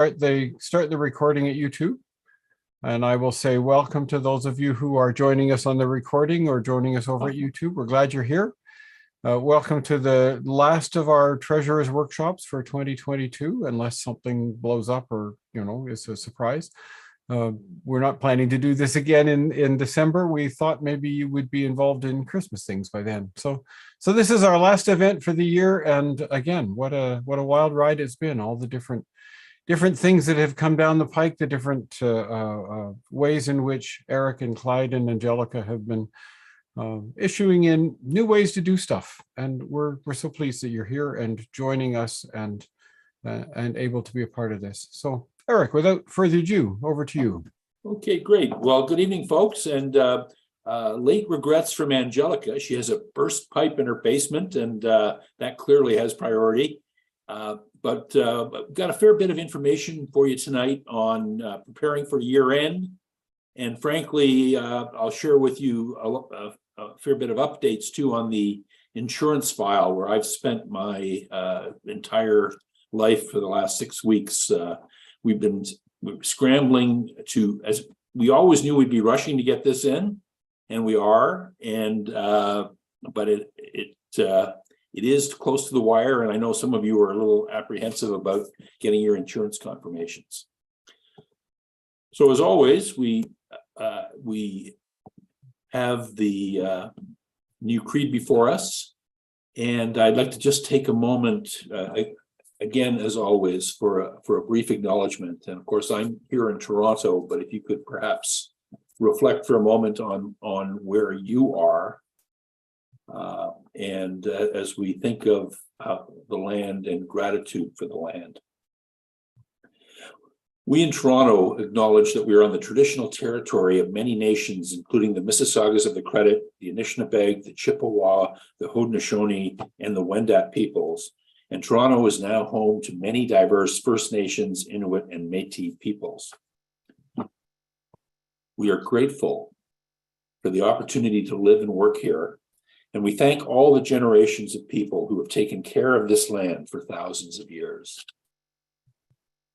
start the recording at YouTube. And I will say welcome to those of you who are joining us on the recording or joining us over at YouTube. We're glad you're here. Welcome to the last of our treasurers workshops for 2022, unless something blows up or, it's a surprise. We're not planning to do this again in December. We thought maybe you would be involved in Christmas things by then. So this is our last event for the year. And again, what a wild ride it's been. All the different things that have come down the pike, the different ways in which Eric and Clyde and Angelica have been issuing in new ways to do stuff. And we're so pleased that you're here and joining us and able to be a part of this. So Eric, without further ado, over to you. Okay, great. Well, good evening, folks. And late regrets from Angelica. She has a burst pipe in her basement, and that clearly has priority. But got a fair bit of information for you tonight on preparing for year end. And frankly, I'll share with you a fair bit of updates too on the insurance file, where I've spent my entire life for the last 6 weeks. We've been scrambling as we always knew we'd be rushing to get this in, and we are. And but it is close to the wire, and I know some of you are a little apprehensive about getting your insurance confirmations. So as always, we have the new creed before us, and I'd like to just take a moment, again, as always, for a brief acknowledgement. And of course, I'm here in Toronto, but if you could perhaps reflect for a moment on where you are. And as we think of the land and gratitude for the land. We in Toronto acknowledge that we are on the traditional territory of many nations, including the Mississaugas of the Credit, the Anishinaabe, the Chippewa, the Haudenosaunee, and the Wendat peoples. And Toronto is now home to many diverse First Nations, Inuit, and Métis peoples. We are grateful for the opportunity to live and work here. And we thank all the generations of people who have taken care of this land for thousands of years.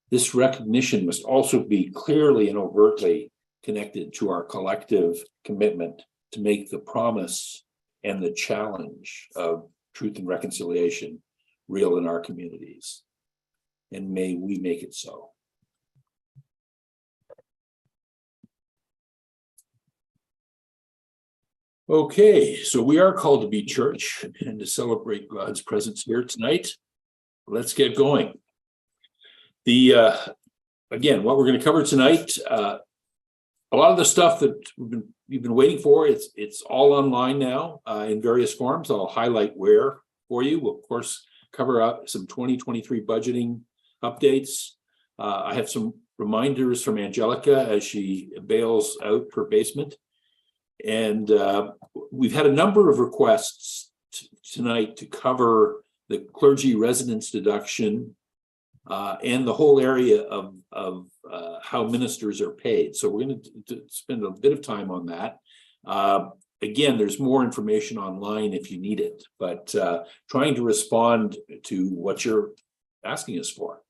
This recognition must also be clearly and overtly connected to our collective commitment to make the promise and the challenge of truth and reconciliation real in our communities. And may we make it so. Okay, so we are called to be church and to celebrate God's presence here tonight. Let's get going. Again, what we're going to cover tonight, a lot of the stuff that we've been waiting for, it's all online now in various forms. I'll highlight where for you. We'll, of course, cover up some 2023 budgeting updates. I have some reminders from Angelica as she bails out her basement. And we've had a number of requests tonight to cover the clergy residence deduction and the whole area of how ministers are paid. So we're going to spend a bit of time on that. Again, there's more information online if you need it, but trying to respond to what you're asking us for.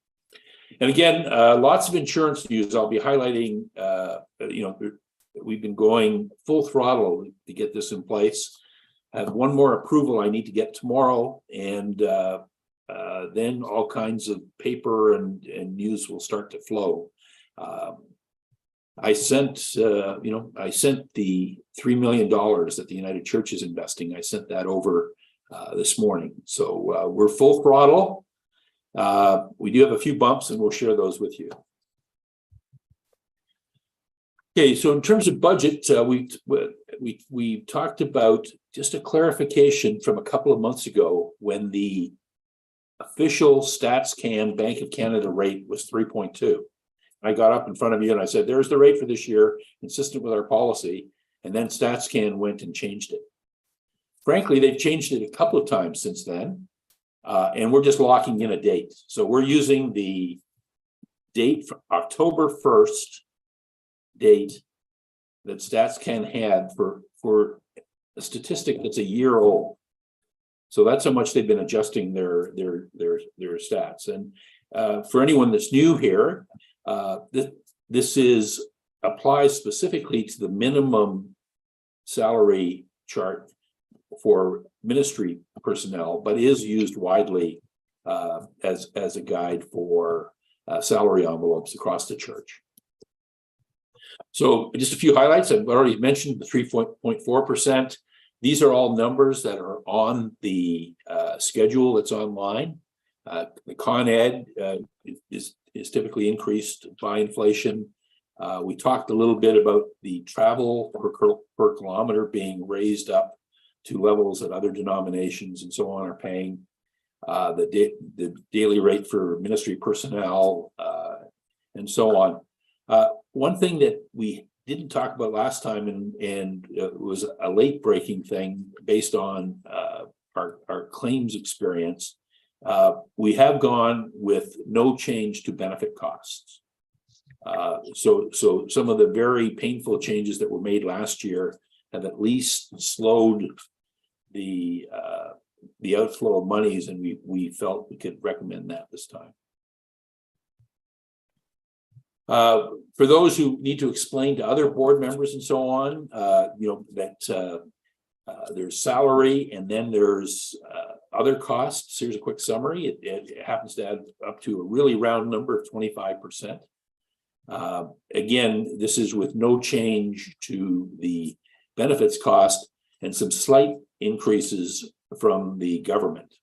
And again, lots of insurance news. I'll be highlighting, we've been going full throttle to get this in place. I have one more approval I need to get tomorrow, and then all kinds of paper and news will start to flow. I sent the $3 million that the United Church is investing. I sent that over this morning. So we're full throttle. We do have a few bumps, and we'll share those with you. Okay, so in terms of budget, we talked about just a clarification from a couple of months ago when the official StatsCan Bank of Canada rate was 3.2. I got up in front of you and I said, there's the rate for this year, consistent with our policy. And then StatsCan went and changed it. Frankly, they've changed it a couple of times since then. And we're just locking in a date. So we're using the date for October 1st date that StatsCan had for a statistic that's a year old. So that's how much they've been adjusting their stats. For anyone that's new here, this applies specifically to the minimum salary chart for ministry personnel, but is used widely as a guide for salary envelopes across the church. So just a few highlights. I've already mentioned the 3.4%. These are all numbers that are on the schedule that's online. The Con Ed is typically increased by inflation. We talked a little bit about the travel per kilometer being raised up to levels that other denominations and so on are paying. The daily rate for ministry personnel and so on. One thing that we didn't talk about last time and was a late breaking thing based on our claims experience. We have gone with no change to benefit costs. So some of the very painful changes that were made last year have at least slowed the outflow of monies, and we felt we could recommend that this time. For those who need to explain to other board members and so on, that there's salary and then there's other costs. Here's a quick summary. It happens to add up to a really round number of 25%. Again, this is with no change to the benefits cost and some slight increases from the government.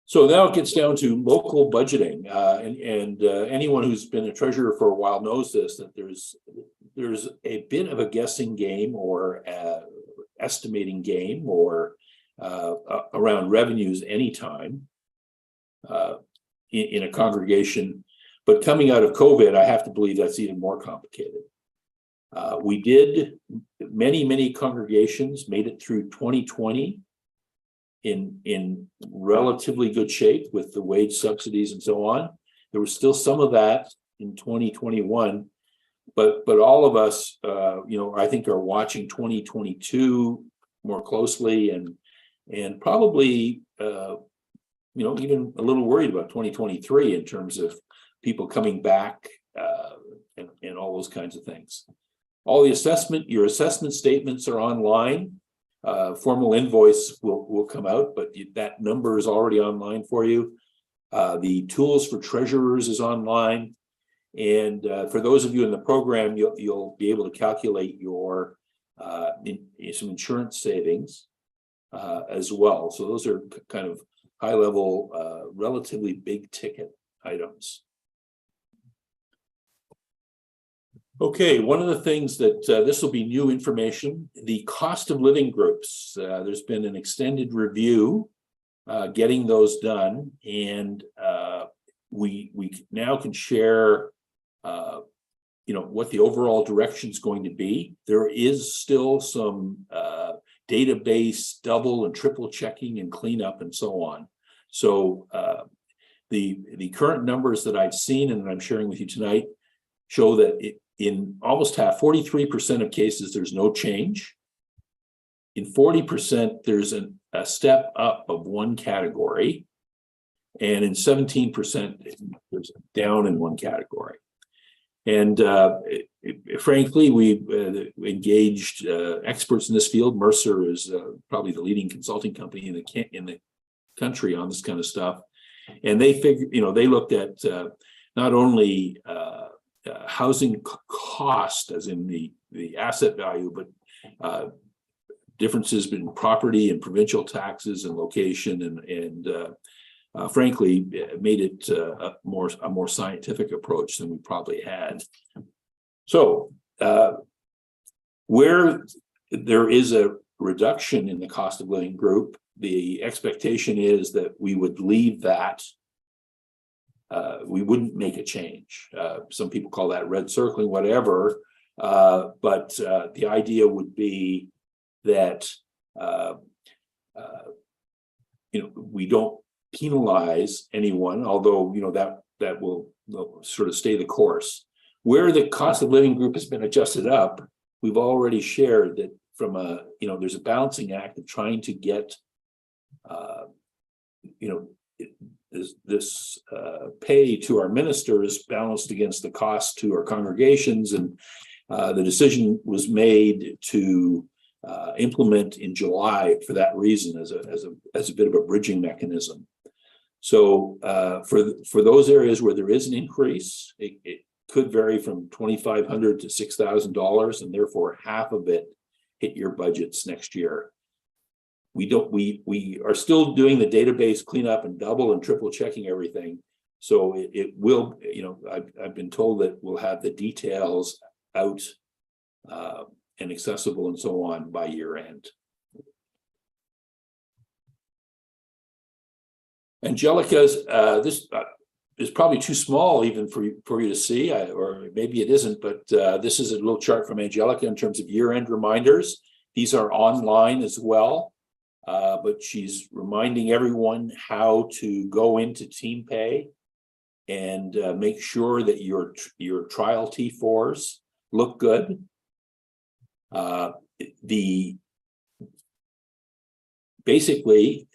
So now it gets down to local budgeting, and anyone who's been a treasurer for a while knows this, that there's a bit of a guessing game or estimating game or around revenues anytime in a congregation. But coming out of COVID, I have to believe that's even more complicated. We did, many congregations made it through 2020 in relatively good shape with the wage subsidies and so on. There was still some of that in 2021, but all of us, I think are watching 2022 more closely and probably, even a little worried about 2023 in terms of people coming back and all those kinds of things. All your assessment statements are online. Formal invoice will come out, but that number is already online for you. The tools for treasurers is online. And for those of you in the program, you'll be able to calculate your some insurance savings as well. So those are kind of high level, relatively big ticket items. Okay, one of the things that this will be new information, the cost of living groups. There's been an extended review getting those done, and we now can share what the overall direction is going to be. There is still some database double and triple checking and cleanup and so on. So the current numbers that I've seen and that I'm sharing with you tonight show that in almost 43% of cases, there's no change. In 40%, there's a step up of one category. And in 17%, there's a down in one category. And frankly, we've engaged experts in this field. Mercer is probably the leading consulting company in the country on this kind of stuff. And they figured, they looked at not only housing cost, as in the asset value, but differences between property and provincial taxes and location, and frankly, made it a more scientific approach than we probably had. So, where there is a reduction in the cost of living group, the expectation is that we would leave that. We wouldn't make a change. Some people call that red circling, whatever. But the idea would be that we don't penalize anyone, although that will sort of stay the course. Where the cost of living group has been adjusted up, we've already shared that from there's a balancing act of trying to get this pay to our ministers balanced against the cost to our congregations, and the decision was made to implement in July for that reason, as a bit of a bridging mechanism. So for those areas where there is an increase, it could vary from $2,500 to $6,000, and therefore half of it hit your budgets next year. We are still doing the database cleanup and double and triple checking everything. So it will, I've been told that we'll have the details out and accessible and so on by year end. Angelica's, this is probably too small even for you to see, or maybe it isn't, but this is a little chart from Angelica in terms of year-end reminders. These are online as well, but she's reminding everyone how to go into team pay and make sure that your trial T4s look good. Basically,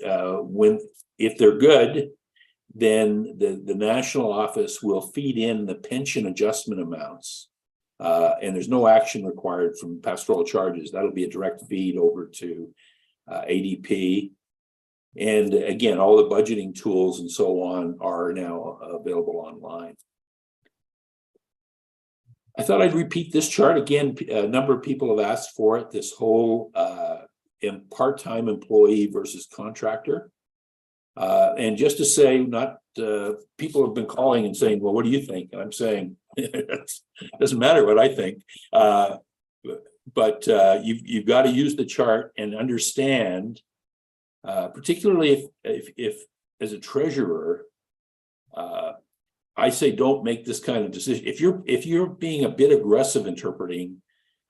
if they're good, then the national office will feed in the pension adjustment amounts, and there's no action required from pastoral charges. That'll be a direct feed over to ADP. And again, all the budgeting tools and so on are now available online. I thought I'd repeat this chart again. A number of people have asked for it, this whole part-time employee versus contractor. And just to say, people have been calling and saying, well, what do you think? And I'm saying, it doesn't matter what I think. But you've got to use the chart and understand, particularly if as a treasurer, I say don't make this kind of decision. If you're being a bit aggressive interpreting,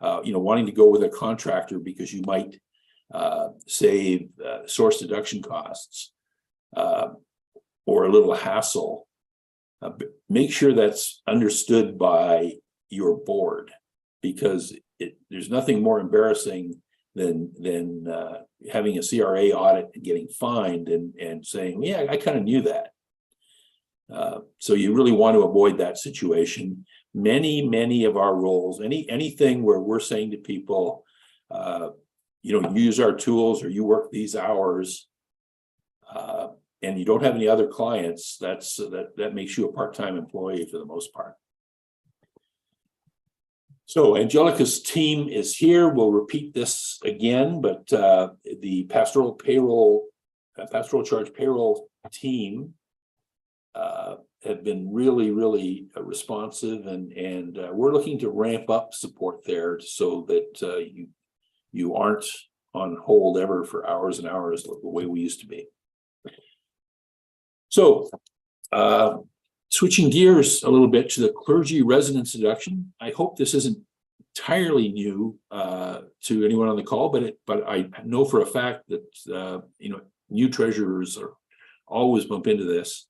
wanting to go with a contractor because you might save source deduction costs or a little hassle, make sure that's understood by your board, because there's nothing more embarrassing than having a CRA audit and getting fined and saying, yeah, I kind of knew that. So you really want to avoid that situation. Many of our roles, anything where we're saying to people, use our tools or you work these hours, and you don't have any other clients, that makes you a part-time employee for the most part. So Angelica's team is here. We'll repeat this again, but the pastoral charge payroll team have been really responsive, and we're looking to ramp up support there so that you aren't on hold ever for hours and hours the way we used to be. So switching gears a little bit to the clergy residence deduction. I hope this isn't entirely new to anyone on the call, but I know for a fact that new treasurers always bump into this.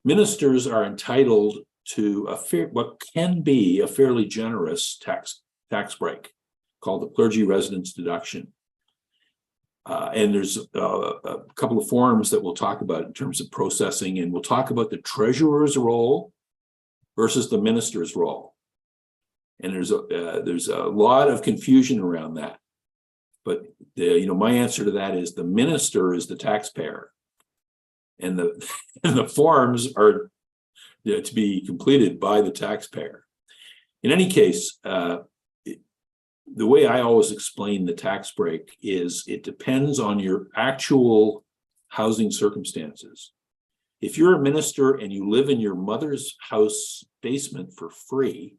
Ministers are entitled to what can be a fairly generous tax break called the clergy residence deduction. And there's a couple of forms that we'll talk about in terms of processing, and we'll talk about the treasurer's role versus the minister's role. And there's a lot of confusion around that. But my answer to that is the minister is the taxpayer, and the forms are to be completed by the taxpayer. In any case, the way I always explain the tax break is it depends on your actual housing circumstances. If you're a minister and you live in your mother's house basement for free,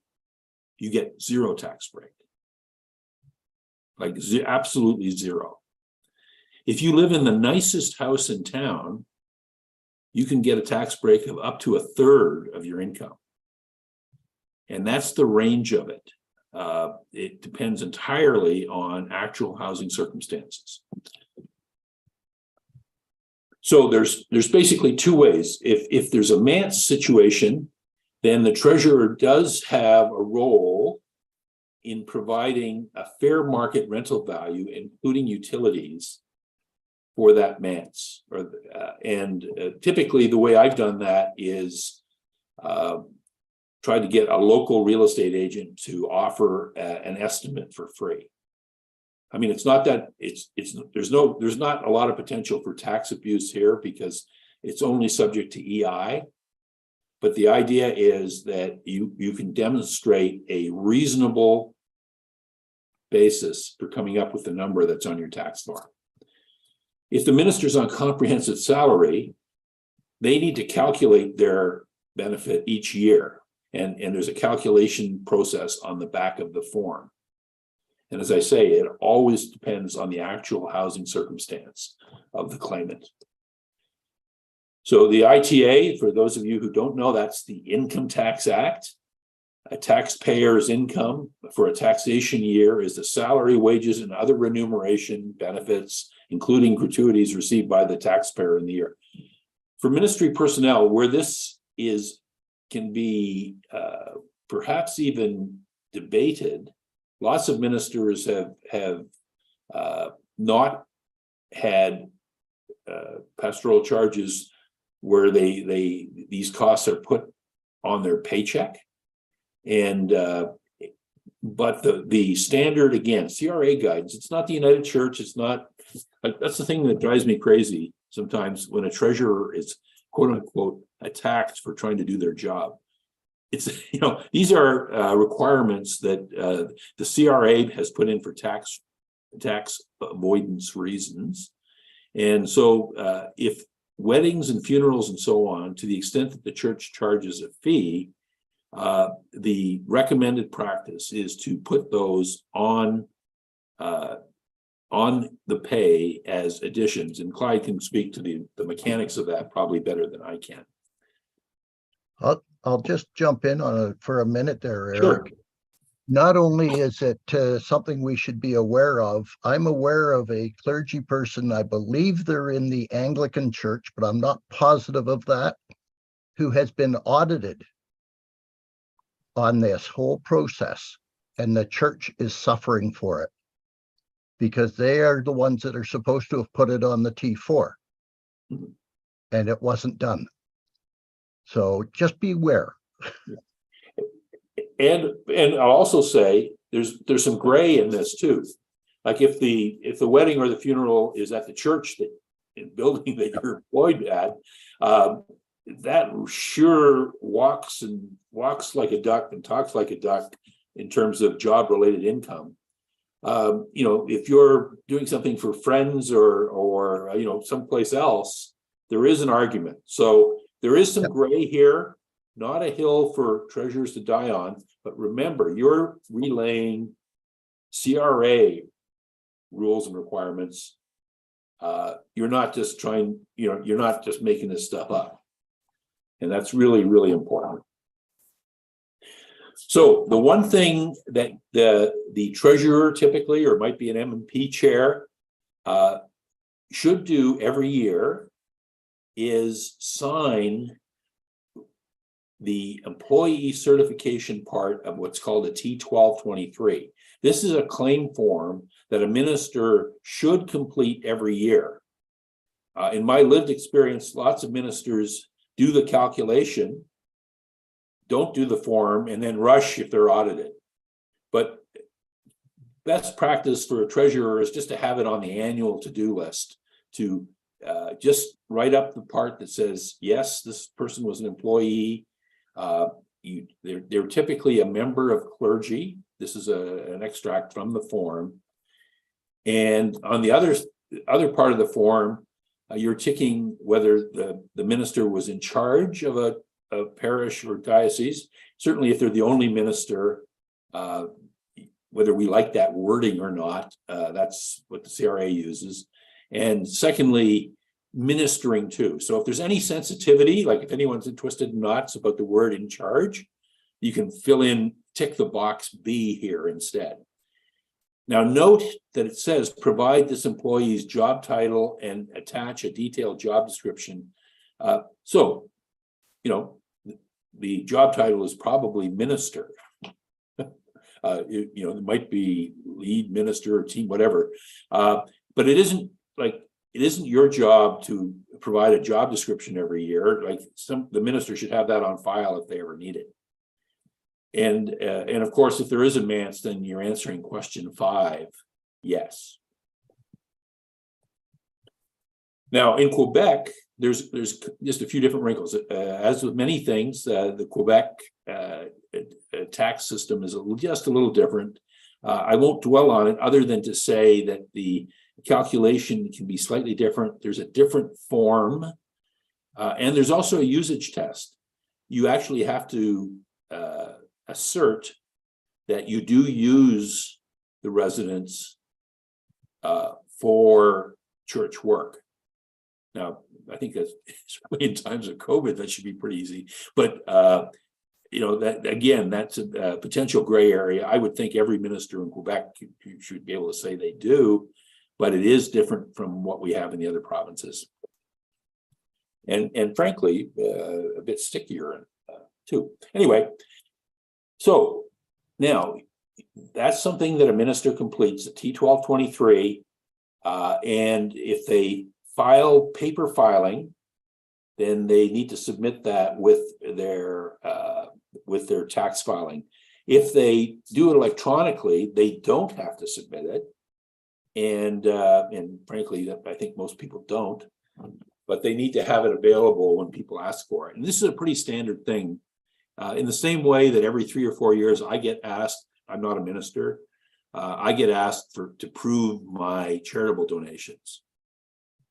you get zero tax break, like absolutely zero. If you live in the nicest house in town, you can get a tax break of up to 1/3 of your income. And that's the range of it. It depends entirely on actual housing circumstances. So there's basically two ways. If there's a manse situation, then the treasurer does have a role in providing a fair market rental value, including utilities, for that manse. Typically the way I've done that is try to get a local real estate agent to offer an estimate for free. I mean, it's not that there's not a lot of potential for tax abuse here because it's only subject to EI. But the idea is that you can demonstrate a reasonable basis for coming up with the number that's on your tax form. If the minister's on comprehensive salary, they need to calculate their benefit each year. And there's a calculation process on the back of the form. And as I say, it always depends on the actual housing circumstance of the claimant. So the ITA, for those of you who don't know, that's the Income Tax Act. A taxpayer's income for a taxation year is the salary, wages, and other remuneration benefits, including gratuities received by the taxpayer in the year. For ministry personnel, where this can be perhaps even debated, lots of ministers have not had pastoral charges where these costs are put on their paycheck. And but the standard, again, CRA guidance, it's not the United Church, it's not, that's the thing that drives me crazy sometimes when a treasurer is quote unquote attacked for trying to do their job. It's, these are requirements that the CRA has put in for tax avoidance reasons. And so if weddings and funerals and so on, to the extent that the church charges a fee, the recommended practice is to put those on the pay as additions. And Clyde can speak to the mechanics of that probably better than I can. I'll just jump in on it for a minute there, Eric. Sure. Not only is it something we should be aware of, I'm aware of a clergy person, I believe they're in the Anglican Church, but I'm not positive of that, who has been audited on this whole process, and the church is suffering for it because they are the ones that are supposed to have put it on the T4, and it wasn't done. So just beware. And I'll also say there's some gray in this too. Like if the wedding or the funeral is at the church building that you're employed at, that sure walks like a duck and talks like a duck in terms of job related income. If you're doing something for friends or someplace else, there is an argument. So there is some gray here, not a hill for treasurers to die on, but remember, you're relaying CRA rules and requirements. You're not just you're not just making this stuff up. And that's really, really important. So the one thing that the treasurer typically, or might be an M&P chair, should do every year is sign the employee certification part of what's called a T1223. This is a claim form that a minister should complete every year. In my lived experience, lots of ministers do the calculation, don't do the form, and then rush if they're audited. But best practice for a treasurer is just to have it on the annual to-do list, to just write up the part that says, yes, this person was an employee. They're typically a member of clergy. This is an extract from the form. And on the other part of the form, you're ticking whether the minister was in charge of a parish or diocese. Certainly, if they're the only minister, whether we like that wording or not, that's what the CRA uses. And secondly, ministering to. So if there's any sensitivity, like if anyone's twisted knots about the word in charge, you can tick the box B here instead. Now note that it says provide this employee's job title and attach a detailed job description. So the job title is probably minister. It might be lead minister or team, whatever. But it isn't like it isn't your job to provide a job description every year. Like the minister should have that on file if they ever need it. And of course, if there is a manse, then you're answering question 5, yes. Now in Quebec, there's just a few different wrinkles. As with many things, the Quebec tax system is just a little different. I won't dwell on it other than to say that the calculation can be slightly different. There's a different form, and there's also a usage test. You actually have to assert that you do use the residence for church work. Now, I think that's in times of COVID, that should be pretty easy. But that again, that's a potential gray area. I would think every minister in Quebec should be able to say they do, but it is different from what we have in the other provinces, and frankly, a bit stickier too. Anyway, so now that's something that a minister completes at T1223, and if they file paper filing, then they need to submit that with their tax filing. If they do it electronically, they don't have to submit it, and frankly, I think most people don't. But they need to have it available when people ask for it. And this is a pretty standard thing. In the same way that every 3 or 4 years I get asked, I'm not a minister, I get asked to prove my charitable donations.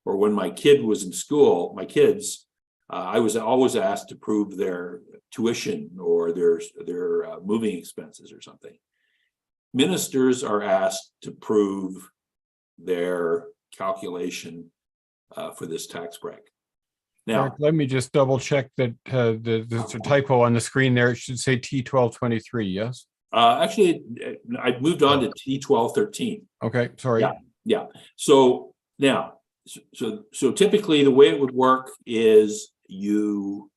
Or when my kid was in school, my kids, I was always asked to prove their tuition or their moving expenses or something. Ministers are asked to prove their calculation for this tax break. Now, Eric, let me just double check that there's a typo on the screen there. It should say T1223, yes? actually, I moved on to T1213. Okay, sorry. Yeah. So now, so typically the way it would work is you're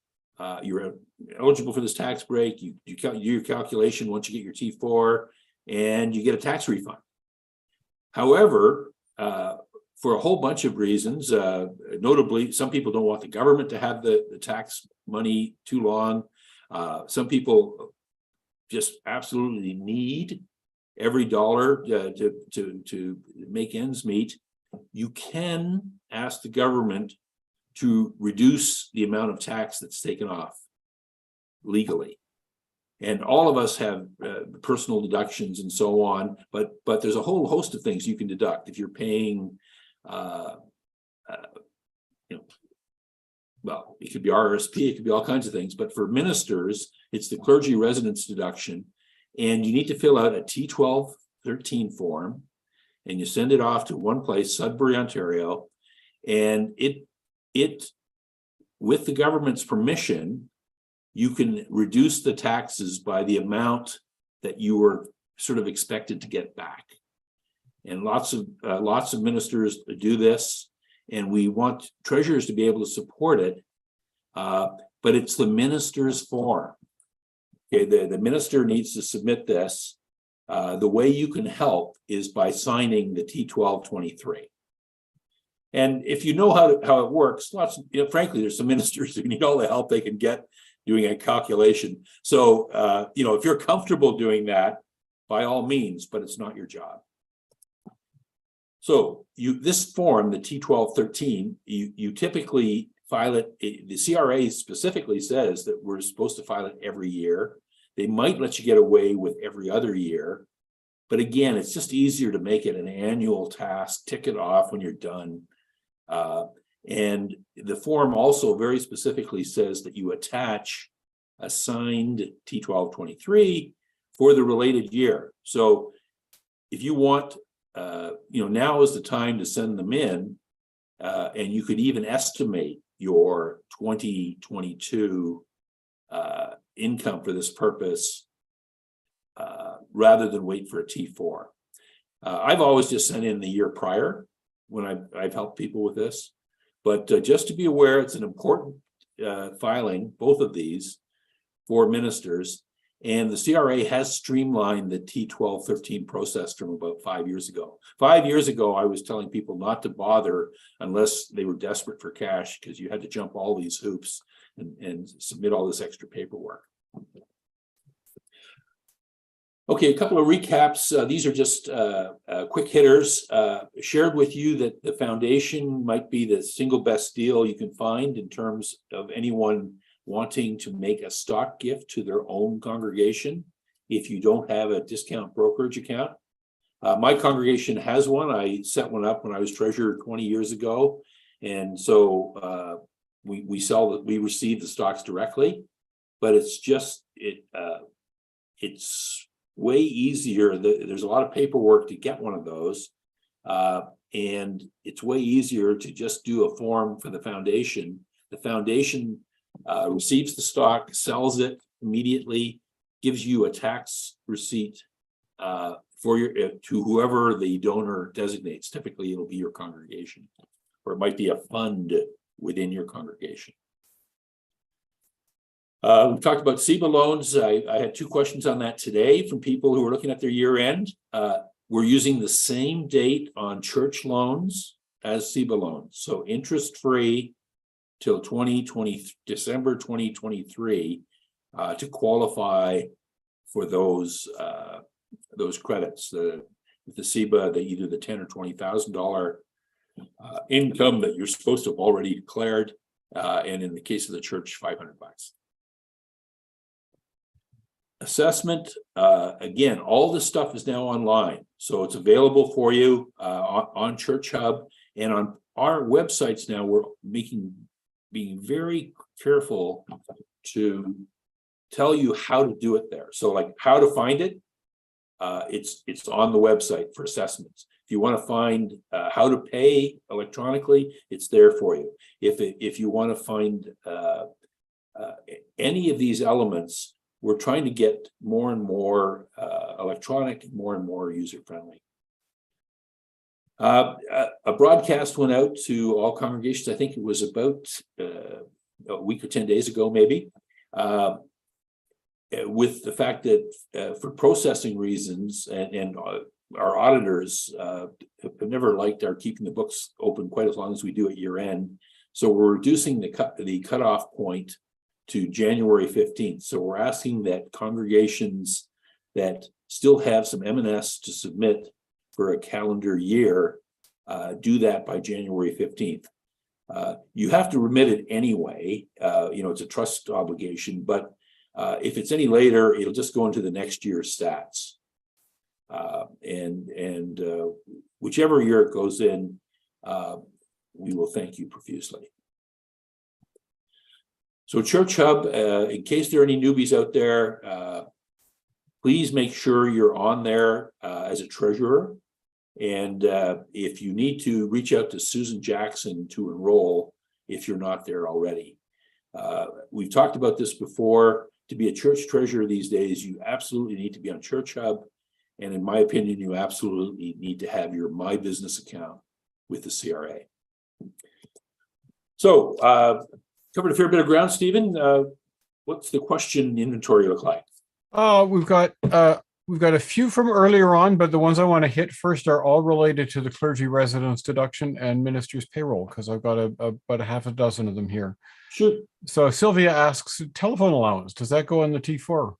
eligible for this tax break. You do your calculation once you get your T4, and you get a tax refund. However, for a whole bunch of reasons, notably, some people don't want the government to have the tax money too long. Some people just absolutely need every dollar to make ends meet. You can ask the government to reduce the amount of tax that's taken off legally. And all of us have personal deductions and so on, but there's a whole host of things you can deduct if you're paying, well, it could be RRSP, it could be all kinds of things, but for ministers, it's the clergy residence deduction, and you need to fill out a T1213 form, and you send it off to one place, Sudbury, Ontario, and it with the government's permission, you can reduce the taxes by the amount that you were sort of expected to get back. And lots of ministers do this, and we want treasurers to be able to support it, but it's the minister's form. Okay, the minister needs to submit this. The way you can help is by signing the T1223. And if you know how it works, frankly, there's some ministers who need all the help they can get doing a calculation. So, if you're comfortable doing that, by all means, but it's not your job. So this form, the T1213, you typically file it. The CRA specifically says that we're supposed to file it every year. They might let you get away with every other year, but again, it's just easier to make it an annual task, tick it off when you're done. And the form also very specifically says that you attach a signed T1223 for the related year. So if you want, now is the time to send them in, and you could even estimate your 2022 income for this purpose rather than wait for a T4. I've always just sent in the year prior when I've helped people with this, but just to be aware, it's an important filing, both of these, for ministers. And the CRA has streamlined the T1213 process from about 5 years ago. 5 years ago, I was telling people not to bother unless they were desperate for cash, because you had to jump all these hoops and submit all this extra paperwork. Okay, a couple of recaps. These are just quick hitters. Shared with you that the foundation might be the single best deal you can find in terms of anyone wanting to make a stock gift to their own congregation if you don't have a discount brokerage account. My congregation has one. I set one up when I was treasurer 20 years ago. And so we receive the stocks directly, but it's way easier. There's a lot of paperwork to get one of those. And it's way easier to just do a form for the foundation. The foundation receives the stock, sells it immediately, gives you a tax receipt for to whoever the donor designates. Typically, it'll be your congregation, or it might be a fund within your congregation. We talked about SEBA loans. I had 2 questions on that today from people who are looking at their year end. We're using the same date on church loans as SEBA loans, so interest free till December 2023 to qualify for those credits. With the SEBA, either the $10,000 or $20,000 income that you're supposed to have already declared, and in the case of the church, $500. Assessment, again, all this stuff is now online, so it's available for you on Church Hub and on our websites. Now we're being very careful to tell you how to do it there. So like how to find it, it's on the website for assessments. If you want to find how to pay electronically, it's there for you. If you want to find any of these elements, we're trying to get more and more electronic, more and more user-friendly. A broadcast went out to all congregations. I think it was about a week or 10 days ago, maybe, with the fact that for processing reasons, and our auditors have never liked our keeping the books open quite as long as we do at year end. So we're reducing the cutoff point to January 15th. So we're asking that congregations that still have some M&S to submit for a calendar year do that by January 15th. You have to remit it anyway. It's a trust obligation, but if it's any later, it'll just go into the next year's stats. And whichever year it goes in, we will thank you profusely. So Church Hub, in case there are any newbies out there, please make sure you're on there as a treasurer. And if you need to, reach out to Susan Jackson to enroll if you're not there already. We've talked about this before. To be a church treasurer these days, you absolutely need to be on Church Hub. And in my opinion, you absolutely need to have your My Business account with the CRA. So covered a fair bit of ground, Stephen. What's the question inventory look like? We've got a few from earlier on, but the ones I want to hit first are all related to the clergy residence deduction and ministers payroll, because I've got about a half a dozen of them here. Sure. So Sylvia asks, telephone allowance, does that go in the T4?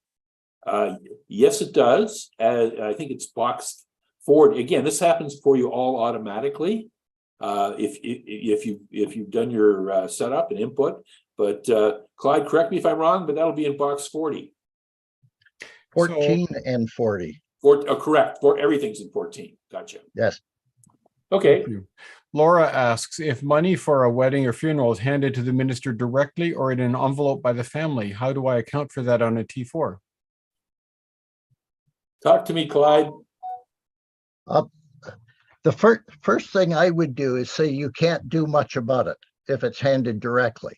Yes, it does. I think it's box 4. Again, this happens for you all automatically if you've done your setup and input. But Clyde, correct me if I'm wrong, but that'll be in box 40. 14 and 40. Correct. Everything's in 14. Gotcha. Yes. Okay. Laura asks, if money for a wedding or funeral is handed to the minister directly or in an envelope by the family, how do I account for that on a T4? Talk to me, Clyde. The first thing I would do is say you can't do much about it if it's handed directly.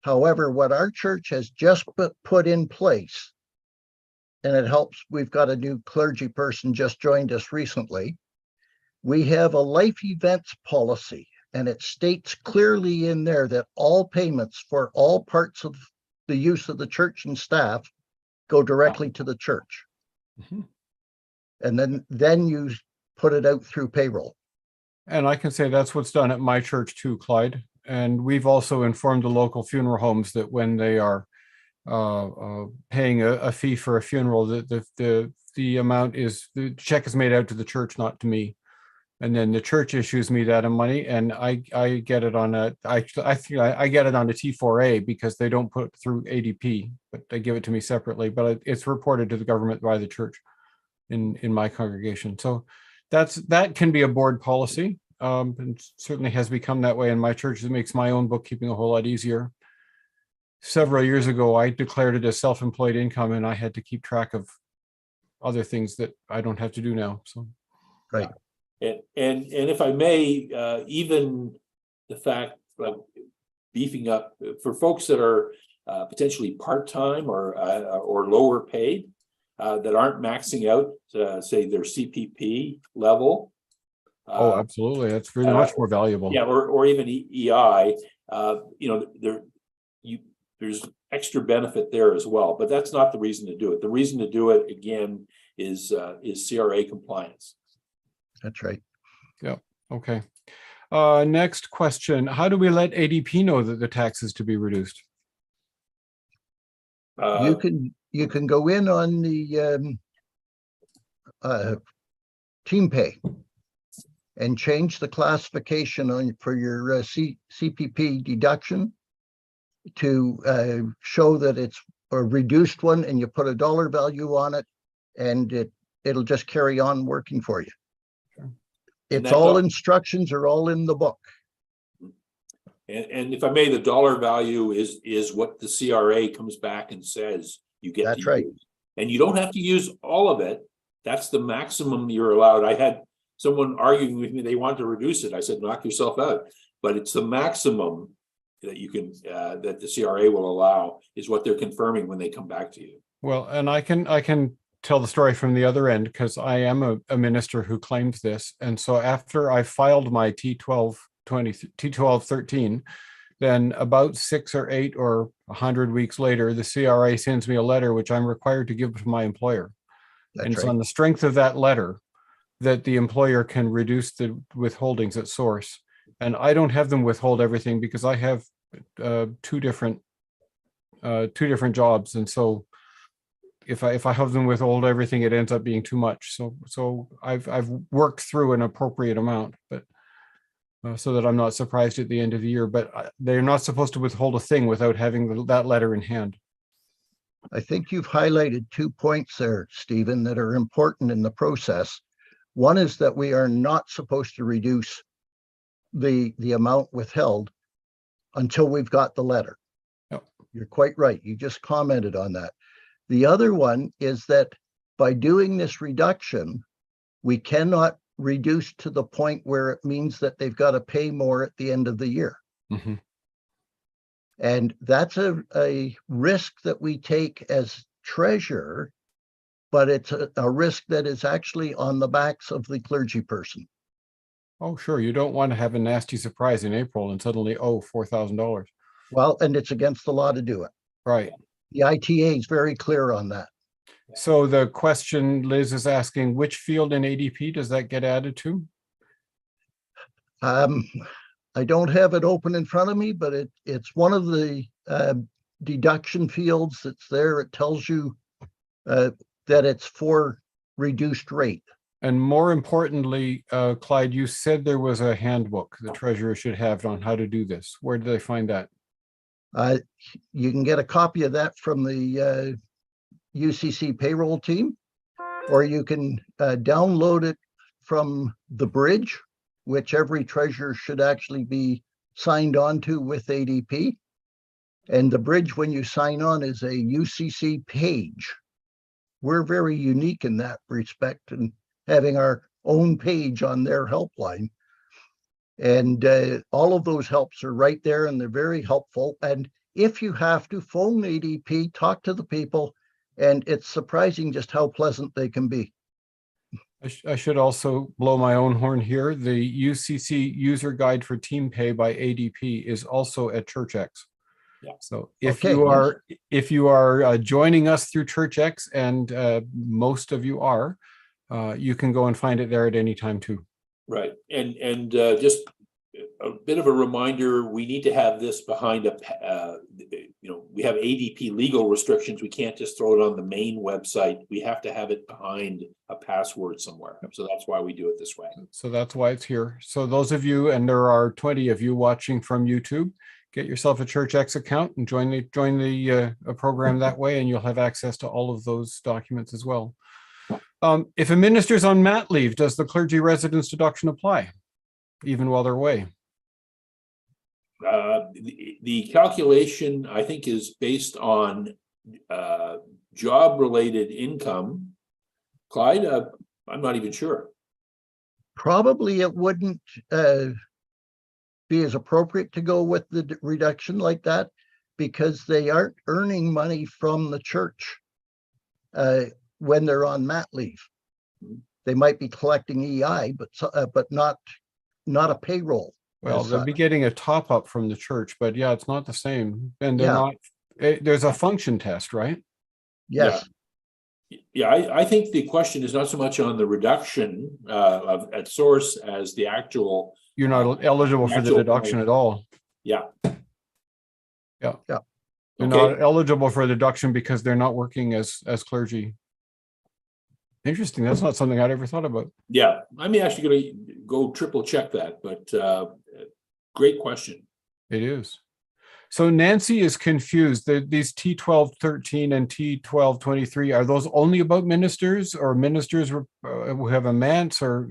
However, what our church has just put in place, and it helps, we've got a new clergy person just joined us recently. We have a life events policy, and it states clearly in there that all payments for all parts of the use of the church and staff go directly to the church. Mhm. And then you put it out through payroll. And I can say that's what's done at my church too, Clyde. And we've also informed the local funeral homes that when they are paying a fee for a funeral, that the amount is, the check is made out to the church, not to me. And then the church issues me that money, and I get it on I think I get it on a T4A because they don't put it through ADP, but they give it to me separately. But it's reported to the government by the church in my congregation. So that can be a board policy, and certainly has become that way in my church. It makes my own bookkeeping a whole lot easier. Several years ago, I declared it as self-employed income, and I had to keep track of other things that I don't have to do now. So, Right. And if I may, even the fact of beefing up for folks that are potentially part-time or lower paid, that aren't maxing out, say their CPP level. oh, absolutely, that's really much more valuable. Yeah, or even EI. There's extra benefit there as well, but that's not the reason to do it. The reason to do it again is CRA compliance. That's right. Yeah. Okay. Next question. How do we let ADP know that the tax is to be reduced? You can go in on the team pay and change the classification for your CPP deduction to show that it's a reduced one, and you put a dollar value on it, and it'll just carry on working for you. Sure. It's all instructions are all in the book. And if I may, the dollar value is what the CRA comes back and says you get That's to right. use. And you don't have to use all of it. That's the maximum you're allowed. I had someone arguing with me, they wanted to reduce it. I said, knock yourself out. But it's the maximum that you can that the CRA will allow is what they're confirming when they come back to you. Well, and I can tell the story from the other end, because I am a minister who claims this. And so after I filed my T1213, then about 6 or 8 or 100 weeks later, the CRA sends me a letter which I'm required to give to my employer. That's and it's right. on the strength of that letter that the employer can reduce the withholdings at source. And I don't have them withhold everything because I have two different jobs, and so if I have them withhold everything, it ends up being too much. So I've worked through an appropriate amount, but so that I'm not surprised at the end of the year. But they're not supposed to withhold a thing without having that letter in hand. I think you've highlighted 2 points there, Stephen, that are important in the process. One is that we are not supposed to reduce the amount withheld until we've got the letter. Yep. You're quite right. You just commented on that. The other one is that by doing this reduction, we cannot reduce to the point where it means that they've got to pay more at the end of the year. Mm-hmm. And that's a risk that we take as treasurer, but it's a risk that is actually on the backs of the clergy person. Oh, sure. You don't want to have a nasty surprise in April and suddenly owe $4,000. Well, and it's against the law to do it. Right. The ITA is very clear on that. So the question Liz is asking, which field in ADP does that get added to? I don't have it open in front of me, but it's one of the deduction fields that's there. It tells you that it's for reduced rate. And more importantly, Clyde, you said there was a handbook the treasurer should have on how to do this. Where do they find that? You can get a copy of that from the UCC payroll team, or you can download it from the bridge, which every treasurer should actually be signed on to with ADP. And the bridge, when you sign on, is a UCC page. We're very unique in that respect, and having our own page on their helpline. And all of those helps are right there, and they're very helpful. And if you have to phone ADP, talk to the people, and it's surprising just how pleasant they can be. I should also blow my own horn here. The UCC user guide for team pay by ADP is also at ChurchX. So if Okay, you are joining us through ChurchX, and most of you are, you can go and find it there at any time too. Right. And just a bit of a reminder, we need to have this behind we have ADP legal restrictions. We can't just throw it on the main website. We have to have it behind a password somewhere. So that's why we do it this way. So that's why it's here. So those of you, and there are 20 of you watching from YouTube, get yourself a ChurchX account and join the program that way, and you'll have access to all of those documents as well. If a minister's on mat leave, does the clergy residence deduction apply, even while they're away? The calculation, I think, is based on job-related income. Clyde, I'm not even sure. probably it wouldn't be as appropriate to go with the reduction like that, because they aren't earning money from the church when they're on mat leave. They might be collecting EI, but not a payroll. Well, they'll be getting a top up from the church, but yeah, it's not the same. And they're not, there's a function test, right? Yes. Yeah, I think the question is not so much on the reduction at source as the actual. You're not eligible for the deduction at all. Yeah. They're Okay. not eligible for a deduction because they're not working as clergy. Interesting. That's not something I'd ever thought about. Yeah, I'm actually going to go triple check that, but great question. It is. So Nancy is confused. These T1213 and T1223, are those only about ministers, or ministers who have a manse, or?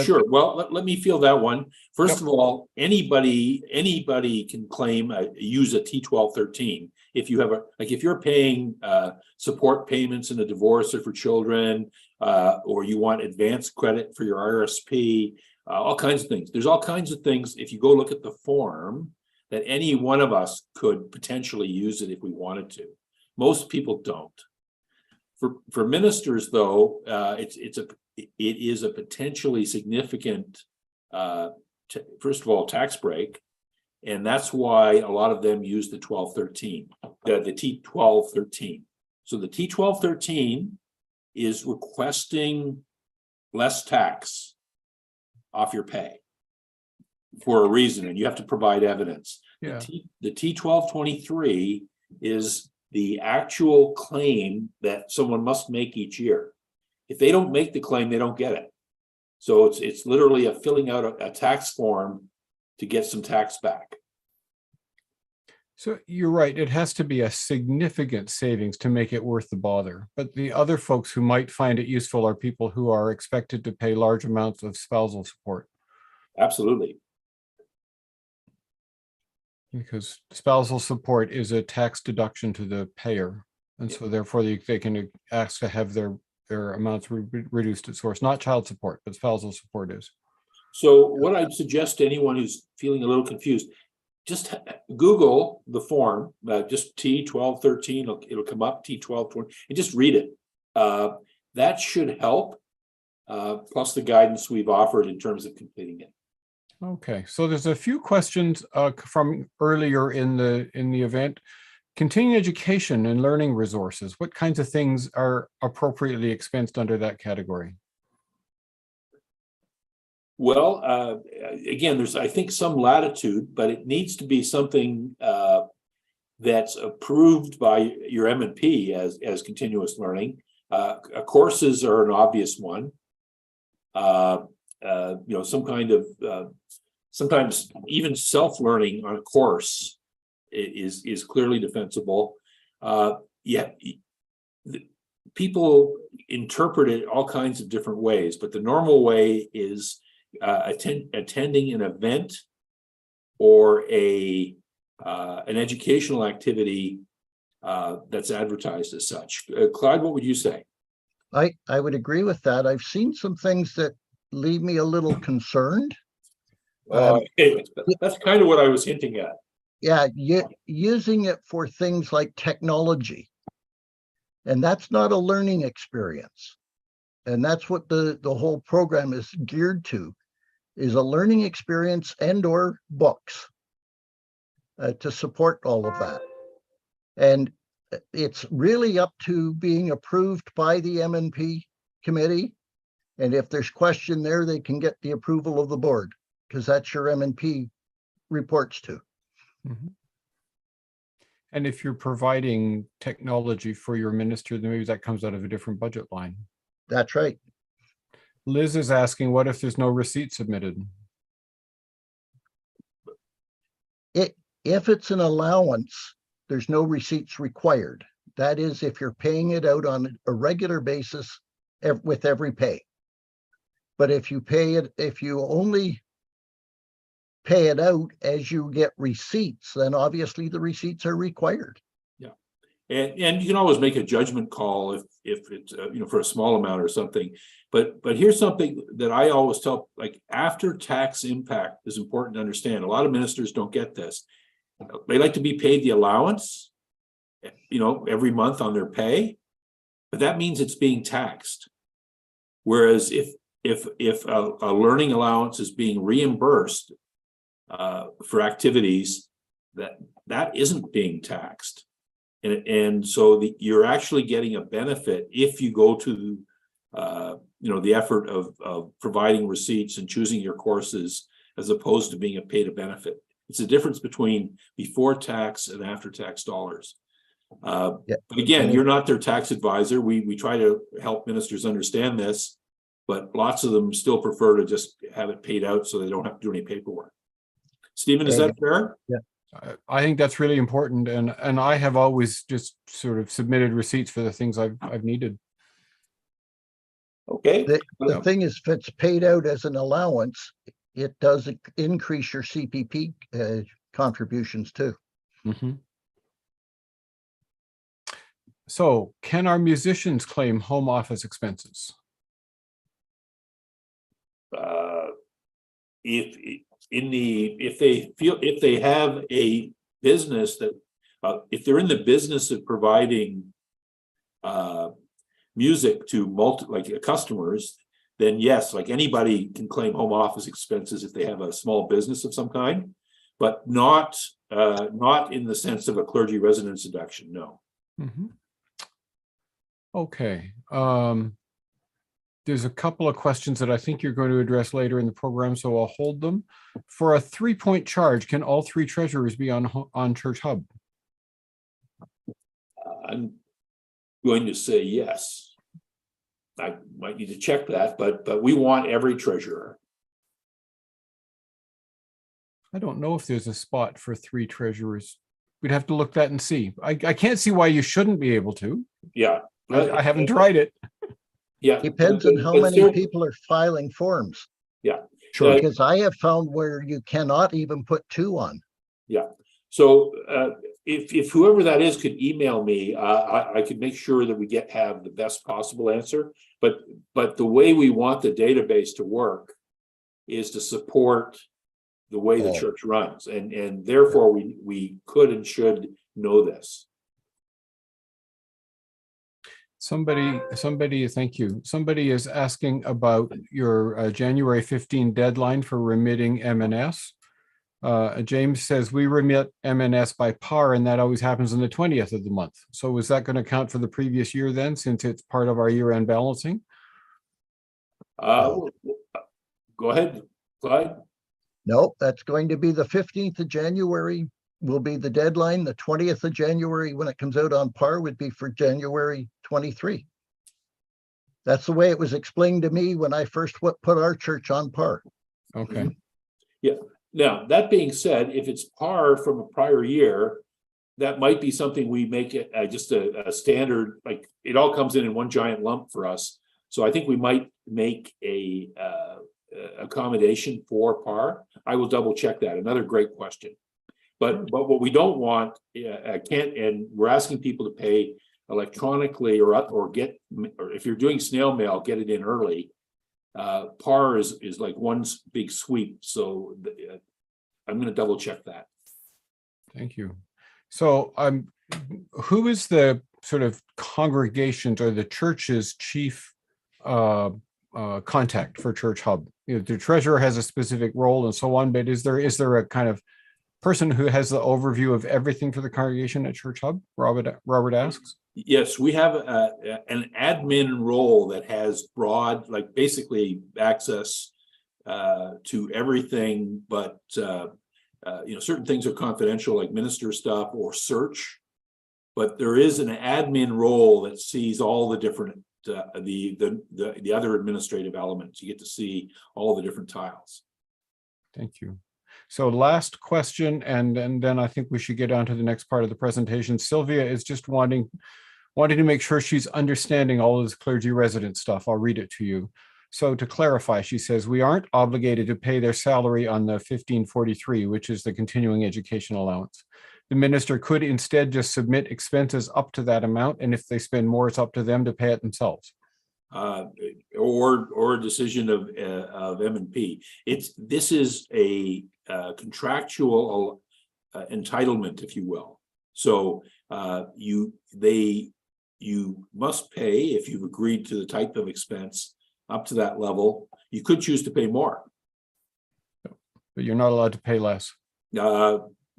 Sure. Well, let me feel that one. First of all, anybody can claim use a T1213 if you have if you're paying support payments in a divorce or for children, or you want advance credit for your RSP, all kinds of things. There's all kinds of things. If you go look at the form, that any one of us could potentially use it if we wanted to. Most people don't. For ministers, though, it is a potentially significant, first of all, tax break, and that's why a lot of them use the 1213, the T1213. So the T1213 is requesting less tax off your pay for a reason, and you have to provide evidence. Yeah. The T1223 is the actual claim that someone must make each year. If they don't make the claim, they don't get it. So it's literally a filling out a tax form to get some tax back. So you're right. It has to be a significant savings to make it worth the bother. But the other folks who might find it useful are people who are expected to pay large amounts of spousal support. Absolutely. Because spousal support is a tax deduction to the payer. And so therefore they can ask to have their amounts reduced at source, not child support, but spousal support is. So what I'd suggest to anyone who's feeling a little confused, just Google the form, just T1213, it'll come up, T1220, and just read it. That should help, plus the guidance we've offered in terms of completing it. Okay, so there's a few questions from earlier in the event. Continuing education and learning resources, what kinds of things are appropriately expensed under that category? Well, again, there's, I think, some latitude, but it needs to be something that's approved by your M&P as continuous learning. Courses are an obvious one. Some kind of sometimes even self-learning on a course is clearly defensible. People interpret it all kinds of different ways, but the normal way is attending an event or an educational activity that's advertised as such. Clyde, what would you say? I would agree with that. I've seen some things that leave me a little concerned. That's kind of what I was hinting at. Yeah, using it for things like technology. And that's not a learning experience. And that's what the whole program is geared to, is a learning experience and or books. to support all of that. And it's really up to being approved by the M&P committee. And if there's question there, they can get the approval of the board, because that's your M&P reports to. Mhm. And if you're providing technology for your minister, then maybe that comes out of a different budget line. That's right. Liz is asking, what if there's no receipt submitted? If it's an allowance, there's no receipts required. That is, if you're paying it out on a regular basis with every pay. But if you only pay it out as you get receipts, then obviously the receipts are required. Yeah. And you can always make a judgment call if it's, for a small amount or something. But here's something that I always tell, like, after tax impact is important to understand. A lot of ministers don't get this. They like to be paid the allowance, every month on their pay, but that means it's being taxed. Whereas if a learning allowance is being reimbursed for activities, that isn't being taxed. And so you're actually getting a benefit if you go to the effort of providing receipts and choosing your courses, as opposed to being paid a benefit. It's a difference between before tax and after tax dollars. But again, you're not their tax advisor. We try to help ministers understand this, but lots of them still prefer to just have it paid out so they don't have to do any paperwork. Stephen, is that fair? Yeah. I think that's really important, and I have always just sort of submitted receipts for the things I've needed. Okay. The thing is, if it's paid out as an allowance, it does increase your CPP contributions too. Mm-hmm. So, can our musicians claim home office expenses? If they have a business that, if they're in the business of providing music to customers, then yes, like anybody can claim home office expenses if they have a small business of some kind, but not in the sense of a clergy residence deduction. No. Mm-hmm. Okay. There's a couple of questions that I think you're going to address later in the program, so I'll hold them. For a 3-point charge, can all 3 treasurers be on Church Hub? I'm going to say yes. I might need to check that, but we want every treasurer. I don't know if there's a spot for 3 treasurers. We'd have to look that and see. I can't see why you shouldn't be able to. Yeah. I haven't tried it. Yeah. Depends on how many people are filing forms. Yeah. Sure. Because I have found where you cannot even put 2 on. Yeah. So if whoever that is could email me, I could make sure that we have the best possible answer. But the way we want the database to work is to support the way the church runs, and therefore we could and should know this. Somebody, thank you. Somebody is asking about your January 15 deadline for remitting M&S. James says we remit M&S by par, and that always happens on the 20th of the month. So is that going to count for the previous year then, since it's part of our year-end balancing? Go ahead, Clyde. No, that's going to be the 15th of January will be the deadline. The 20th of January, when it comes out on par, would be for January 23. That's the way it was explained to me when I first put our church on par. Okay. Mm-hmm. Yeah. Now, that being said, if it's par from a prior year, that might be something we make it just a standard, like it all comes in one giant lump for us. So I think we might make a accommodation for par. I will double check that. Another great question. But what we don't want, and we're asking people to pay electronically or if you're doing snail mail, get it in early. Par is like one big sweep. So I'm going to double check that. Thank you. So who is the sort of congregations or the church's chief contact for Church Hub? The treasurer has a specific role and so on, but is there a kind of person who has the overview of everything for the congregation at Church Hub? Robert asks. Yes, we have an admin role that has broad, like basically access to everything, but certain things are confidential, like minister stuff or search. But there is an admin role that sees all the different the other administrative elements. You get to see all the different tiles. Thank you. So last question, and then I think we should get on to the next part of the presentation. Sylvia is just wanting to make sure she's understanding all of this clergy resident stuff. I'll read it to you. So to clarify, she says, we aren't obligated to pay their salary on the 1543, which is the continuing education allowance. The minister could instead just submit expenses up to that amount, and if they spend more, it's up to them to pay it themselves. Or a decision of M&P. This is a contractual entitlement, if you will. So you must pay if you've agreed to the type of expense up to that level. You could choose to pay more, but you're not allowed to pay less.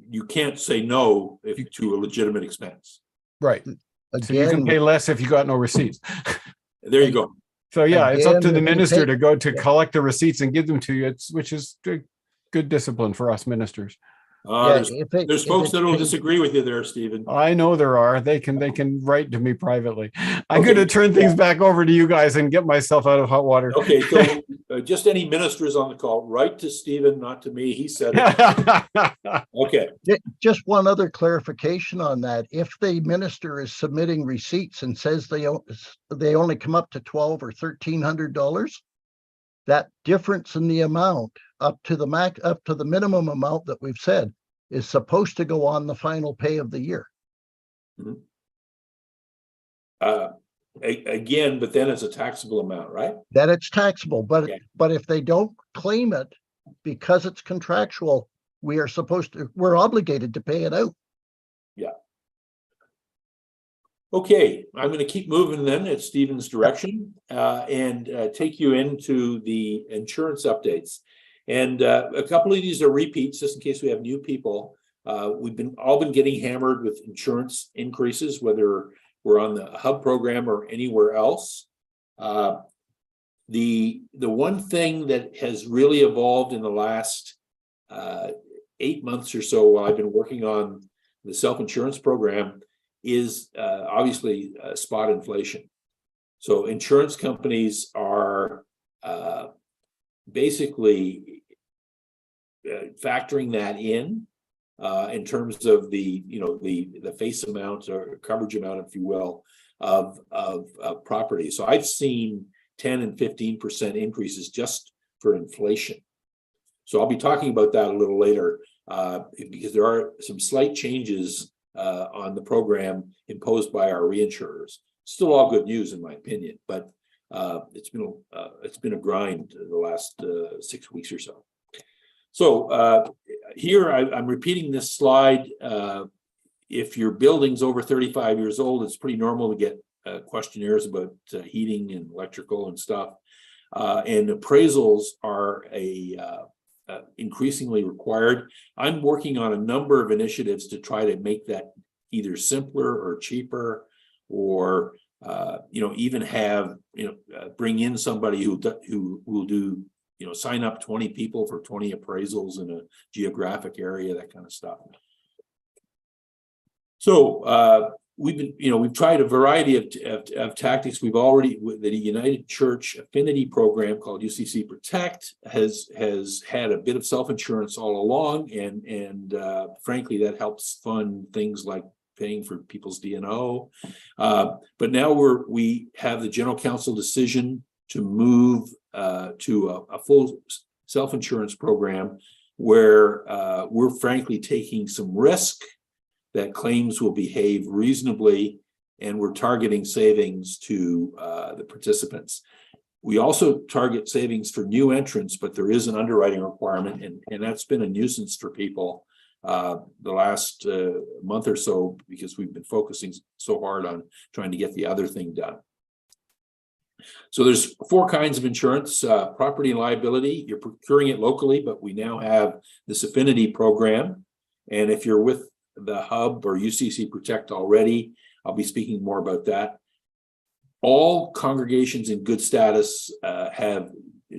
You can't say no to a legitimate expense. Right. Again, so you can pay less if you got no receipts. There you go. So yeah, it's up to the minister to go to collect the receipts and give them to you. Which is good discipline for us ministers. There's folks that will disagree with you there, Stephen. I know there are. They can write to me privately. I'm going to turn things back over to you guys and get myself out of hot water. Okay, so just any ministers on the call, write to Stephen, not to me. He said it. Okay. Just one other clarification on that. If the minister is submitting receipts and says they only come up to $1,200 or $1,300, that difference in the amount up to the minimum amount that we've said is supposed to go on the final pay of the year. Mm-hmm. Again, but then it's a taxable amount, right? That it's taxable, but if they don't claim it because it's contractual, we're obligated to pay it out. Yeah. Okay, I'm going to keep moving then at Stephen's direction and take you into the insurance updates. And a couple of these are repeats, just in case we have new people. We've all been getting hammered with insurance increases, whether we're on the Hub program or anywhere else. The one thing that has really evolved in the last 8 months or so, while I've been working on the self-insurance program, is obviously spot inflation. So insurance companies are basically factoring that in terms of the face amount or coverage amount, if you will, of property. So I've seen 10 and 15% increases just for inflation. So I'll be talking about that a little later because there are some slight changes on the program imposed by our reinsurers. Still all good news in my opinion, but it's been a grind the last 6 weeks or so. So here I'm repeating this slide. If your building's over 35 years old, it's pretty normal to get questionnaires about heating and electrical and stuff. And appraisals are increasingly required. I'm working on a number of initiatives to try to make that either simpler or cheaper, or even have bring in somebody who will do sign up 20 people for 20 appraisals in a geographic area, that kind of stuff. So we've tried a variety of tactics. We've already, the United Church Affinity program called UCC Protect has had a bit of self-insurance all along, and frankly that helps fund things like paying for people's D&O. But now we have the General Council decision to move to a full self-insurance program where we're frankly taking some risk that claims will behave reasonably, and we're targeting savings to the participants. We also target savings for new entrants, but there is an underwriting requirement, and that's been a nuisance for people the last month or so, because we've been focusing so hard on trying to get the other thing done. So there's 4 kinds of insurance: property and liability. You're procuring it locally, but we now have this affinity program. And if you're with the Hub or UCC Protect already, I'll be speaking more about that. All congregations in good status have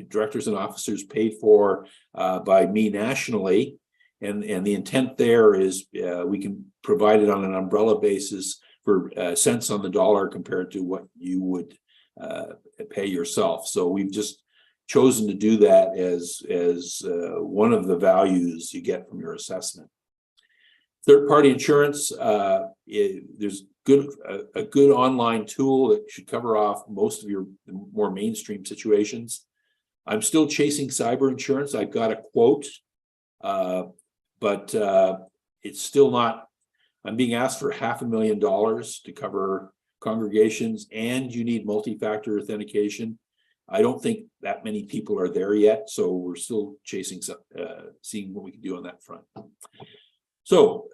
directors and officers paid for by me nationally. And the intent there is we can provide it on an umbrella basis for cents on the dollar compared to what you would pay yourself. So we've just chosen to do that as one of the values you get from your assessment. Third-party insurance, there's a good online tool that should cover off most of your more mainstream situations. I'm still chasing cyber insurance. I've got a quote, but it's still not. I'm being asked for $500,000 to cover congregations, and you need multi-factor authentication. I don't think that many people are there yet, so we're still chasing, seeing what we can do on that front. So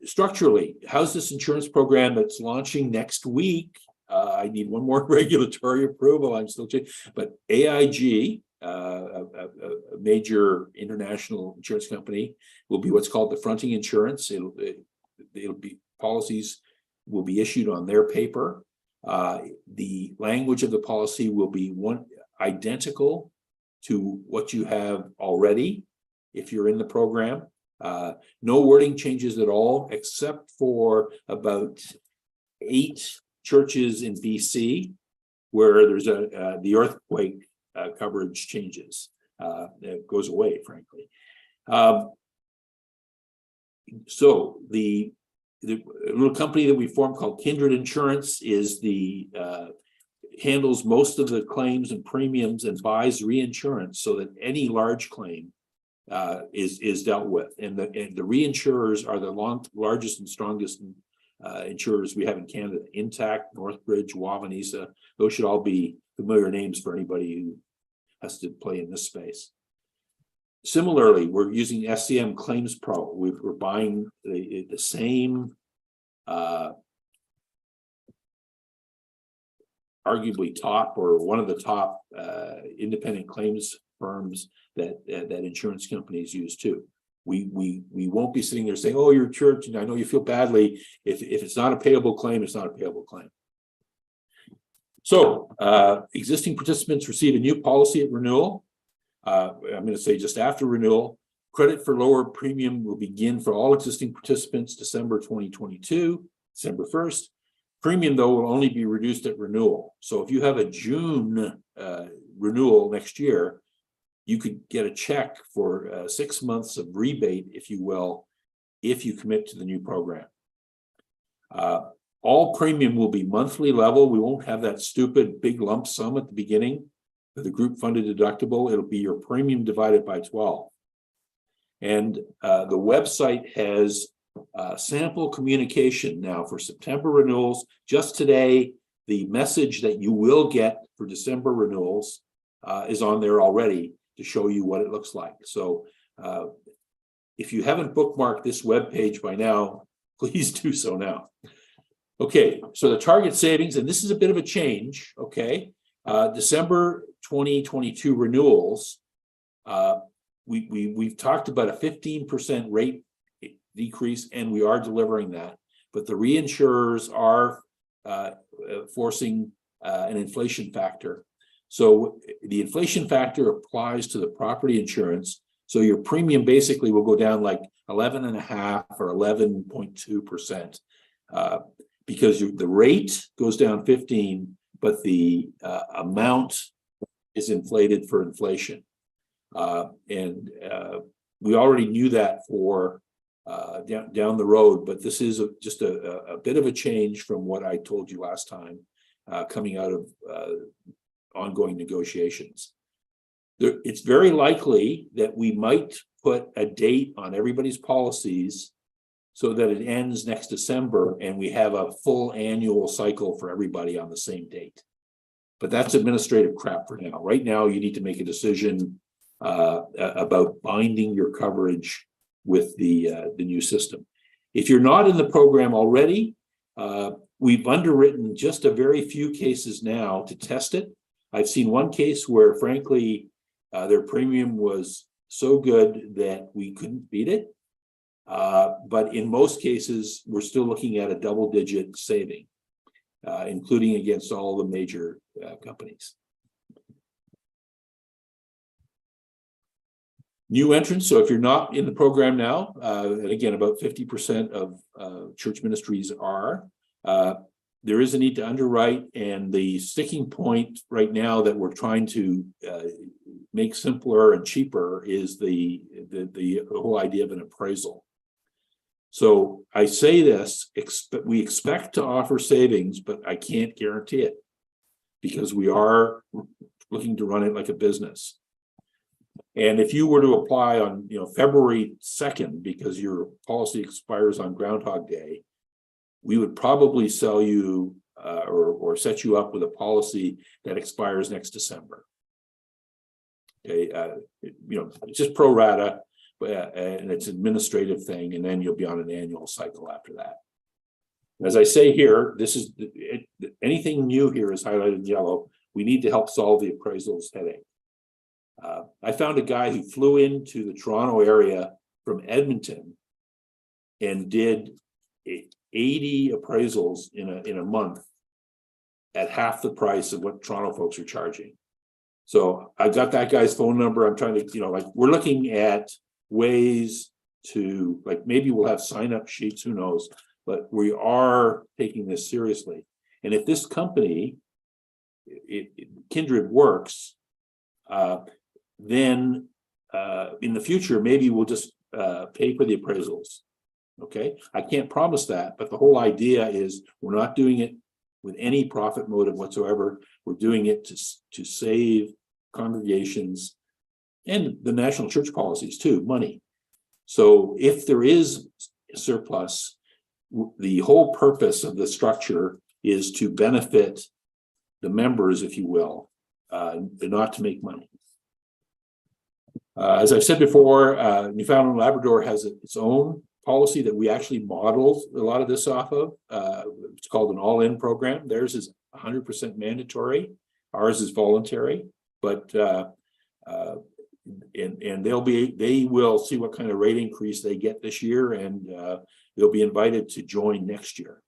structurally, how's this insurance program that's launching next week? I need one more regulatory approval. I'm still chasing, but AIG, a major international insurance company, will be what's called the fronting insurance. It'll be policies will be issued on their paper. The language of the policy will be identical to what you have already if you're in the program. No wording changes at all, except for about 8 churches in BC where there's the earthquake coverage changes. It goes away, frankly. So the little company that we formed called Kindred Insurance is handles most of the claims and premiums and buys reinsurance so that any large claim is dealt with. And the reinsurers are the largest and strongest insurers we have in Canada. Intact, Northbridge, Wawanesa, those should all be familiar names for anybody who has to play in this space. Similarly, we're using SCM Claims Pro. We're buying the same arguably top or one of the top independent claims firms that insurance companies use too. We won't be sitting there saying, "Oh, your church, and I know you feel badly. If it's not a payable claim, it's not a payable claim." So existing participants receive a new policy at renewal. I'm going to say just after renewal, credit for lower premium will begin for all existing participants December 2022, December 1st. Premium, though, will only be reduced at renewal. So if you have a June renewal next year, you could get a check for 6 months of rebate, if you will, if you commit to the new program. All premium will be monthly level. We won't have that stupid big lump sum at the beginning. For the group funded deductible, it'll be your premium divided by 12. And the website has sample communication now for September renewals. Just today, the message that you will get for December renewals is on there already to show you what it looks like. So if you haven't bookmarked this web page by now, please do so now. Okay, so the target savings, and this is a bit of a change, okay? December 2022 renewals, we've talked about a 15% rate decrease, and we are delivering that. But the reinsurers are forcing an inflation factor. So the inflation factor applies to the property insurance. So your premium basically will go down like 11.5 or 11.2%, because the rate goes down 15, but the amount is inflated for inflation. And we already knew that for down the road, but this is just a bit of a change from what I told you last time, coming out of ongoing negotiations. It's very likely that we might put a date on everybody's policies so that it ends next December and we have a full annual cycle for everybody on the same date. But that's administrative crap for now. Right now, you need to make a decision about binding your coverage with the new system. If you're not in the program already, we've underwritten just a very few cases now to test it. I've seen one case where, frankly, their premium was so good that we couldn't beat it. But in most cases, we're still looking at a double-digit saving, including against all the major companies. New entrants. So if you're not in the program now, and again, about 50% of church ministries are, there is a need to underwrite, and the sticking point right now that we're trying to make simpler and cheaper is the whole idea of an appraisal. So I say this, we expect to offer savings, but I can't guarantee it because we are looking to run it like a business. And if you were to apply on, February 2nd, because your policy expires on Groundhog Day, we would probably sell you or set you up with a policy that expires next December. Okay, it's just pro rata, and it's an administrative thing, and then you'll be on an annual cycle after that. As I say here, this is anything new here is highlighted in yellow. We need to help solve the appraisals headache. I found a guy who flew into the Toronto area from Edmonton and did 80 appraisals in a month at half the price of what Toronto folks are charging. So I got that guy's phone number. I'm trying to, we're looking at ways to, maybe we'll have sign-up sheets, who knows, but we are taking this seriously. And if this company, Kindred works, then in the future, maybe we'll just pay for the appraisals. Okay, I can't promise that, but the whole idea is we're not doing it with any profit motive whatsoever. We're doing it to save congregations and the national church policies too, money. So if there is a surplus, the whole purpose of the structure is to benefit the members, if you will, not to make money. As I've said before, Newfoundland and Labrador has its own policy that we actually modeled a lot of this off of. It's called an all-in program. Theirs is 100% mandatory. Ours is voluntary, but and they will see what kind of rate increase they get this year, and they'll be invited to join next year.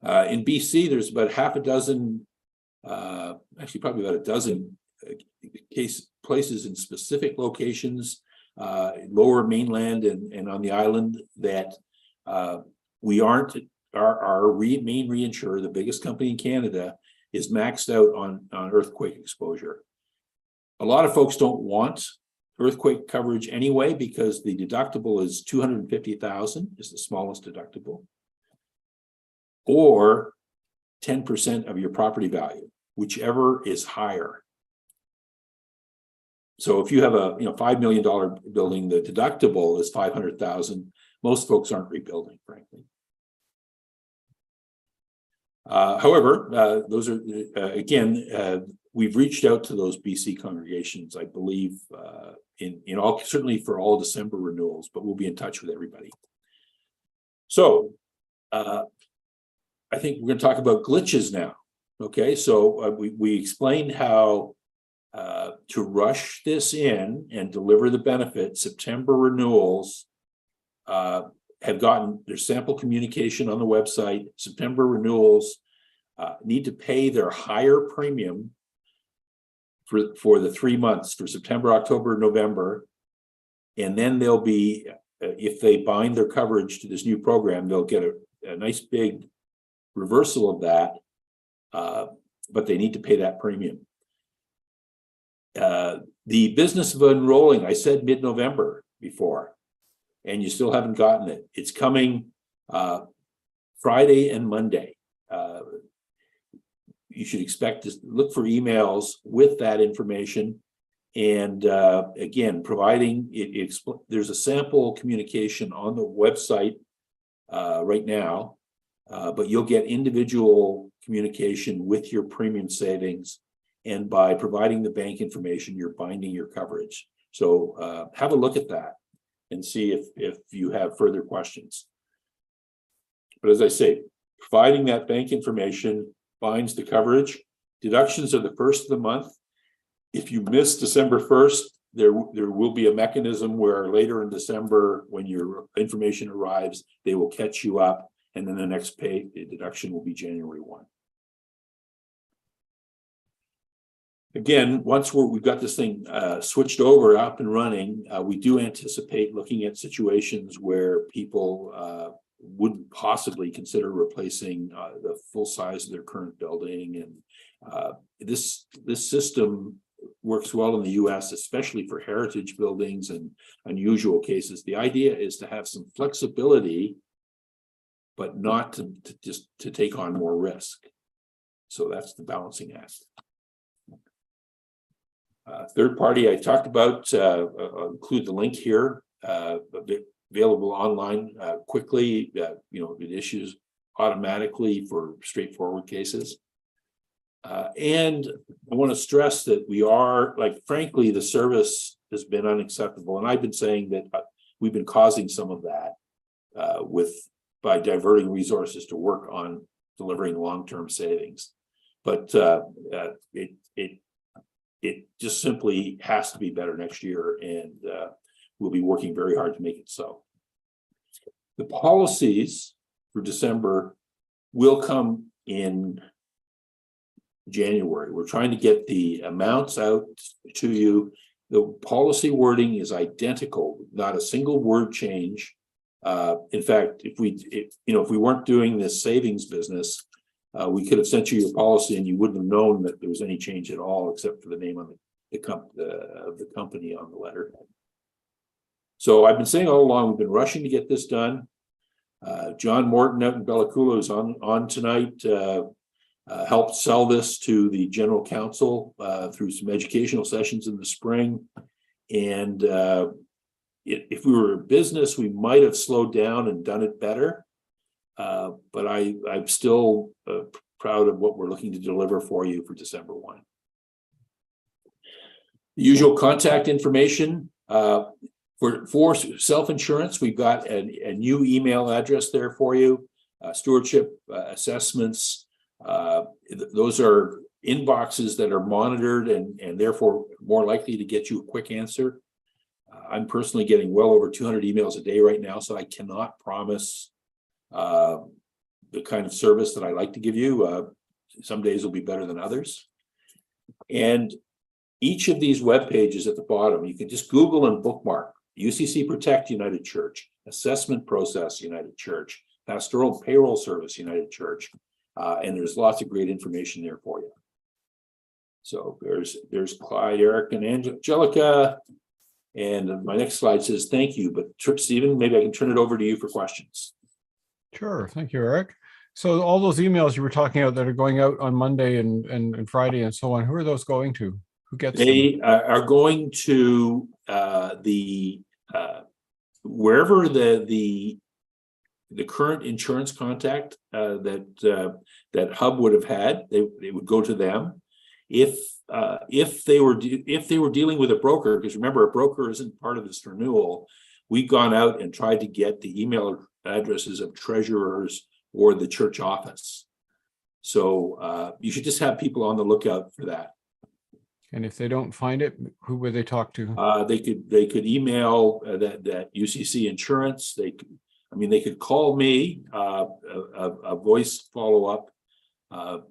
In BC, there's about half a dozen, actually probably about a dozen places in specific locations, lower mainland and on the island, that we aren't, our main reinsurer, the biggest company in Canada, is maxed out on earthquake exposure. A lot of folks don't want earthquake coverage anyway because the deductible is $250,000 is the smallest deductible, or 10% of your property value, whichever is higher. So if you have a $5 million building, the deductible is $500,000. Most folks aren't rebuilding, frankly. However, those are again, we've reached out to those BC congregations, I believe, in all, certainly for all December renewals, but we'll be in touch with everybody. So I think we're going to talk about glitches now. Okay, so we explained how to rush this in and deliver the benefit. September renewals have gotten their sample communication on the website. September renewals need to pay their higher premium for the 3 months, for September, October, November, and then they'll be, if they bind their coverage to this new program, they'll get a nice big reversal of that, but they need to pay that premium. The business of enrolling, I said mid-November before, and you still haven't gotten it. It's coming Friday and Monday. You should expect to look for emails with that information. And again, providing there's a sample communication on the website right now, but you'll get individual communication with your premium savings. And by providing the bank information, you're binding your coverage. So have a look at that and see if you have further questions. But as I say, providing that bank information binds the coverage. Deductions are the first of the month. If you miss December 1st, there will be a mechanism where later in December, when your information arrives, they will catch you up, and then the next pay deduction will be January 1. Again, once we've got this thing switched over, up and running, we do anticipate looking at situations where people wouldn't possibly consider replacing the full size of their current building. And this system works well in the US, especially for heritage buildings and unusual cases. The idea is to have some flexibility, but not to just take on more risk. So that's the balancing act. Third party I talked about, I'll include the link here, available online quickly. It issues automatically for straightforward cases. And I want to stress that we are, frankly, the service has been unacceptable. And I've been saying that we've been causing some of that by diverting resources to work on delivering long-term savings. But it just simply has to be better next year, and we'll be working very hard to make it so. The policies for December will come in January. We're trying to get the amounts out to you. The policy wording is identical, not a single word change. In fact, if we weren't doing this savings business, we could have sent you your policy and you wouldn't have known that there was any change at all, except for the name of the company on the letter. So I've been saying all along, we've been rushing to get this done. John Morton out in Bella Coola is on tonight, helped sell this to the general counsel through some educational sessions in the spring. And if we were a business, we might have slowed down and done it better. But I'm still proud of what we're looking to deliver for you for December 1. The usual contact information for self-insurance, we've got a new email address there for you. Stewardship assessments, those are inboxes that are monitored and therefore more likely to get you a quick answer. I'm personally getting well over 200 emails a day right now, so I cannot promise the kind of service that I like to give you. Some days will be better than others. And each of these web pages at the bottom, you can just Google and bookmark UCC Protect United Church, Assessment Process United Church, Pastoral Payroll Service United Church, and there's lots of great information there for you. So there's Clyde, Eric, and Angelica. And my next slide says thank you, but Stephen, maybe I can turn it over to you for questions. Sure. Thank you, Eric. So all those emails you were talking about that are going out on Monday and Friday and so on, who are those going to? Who gets they them? Are going to wherever the current insurance contact that Hub would have had, they would go to them. If they were dealing with a broker, because remember, a broker isn't part of this renewal, we've gone out and tried to get the email addresses of treasurers or the church office. So you should just have people on the lookout for that. And if they don't find it, who would they talk to? They could email that UCC insurance. They could call me, a voice follow up.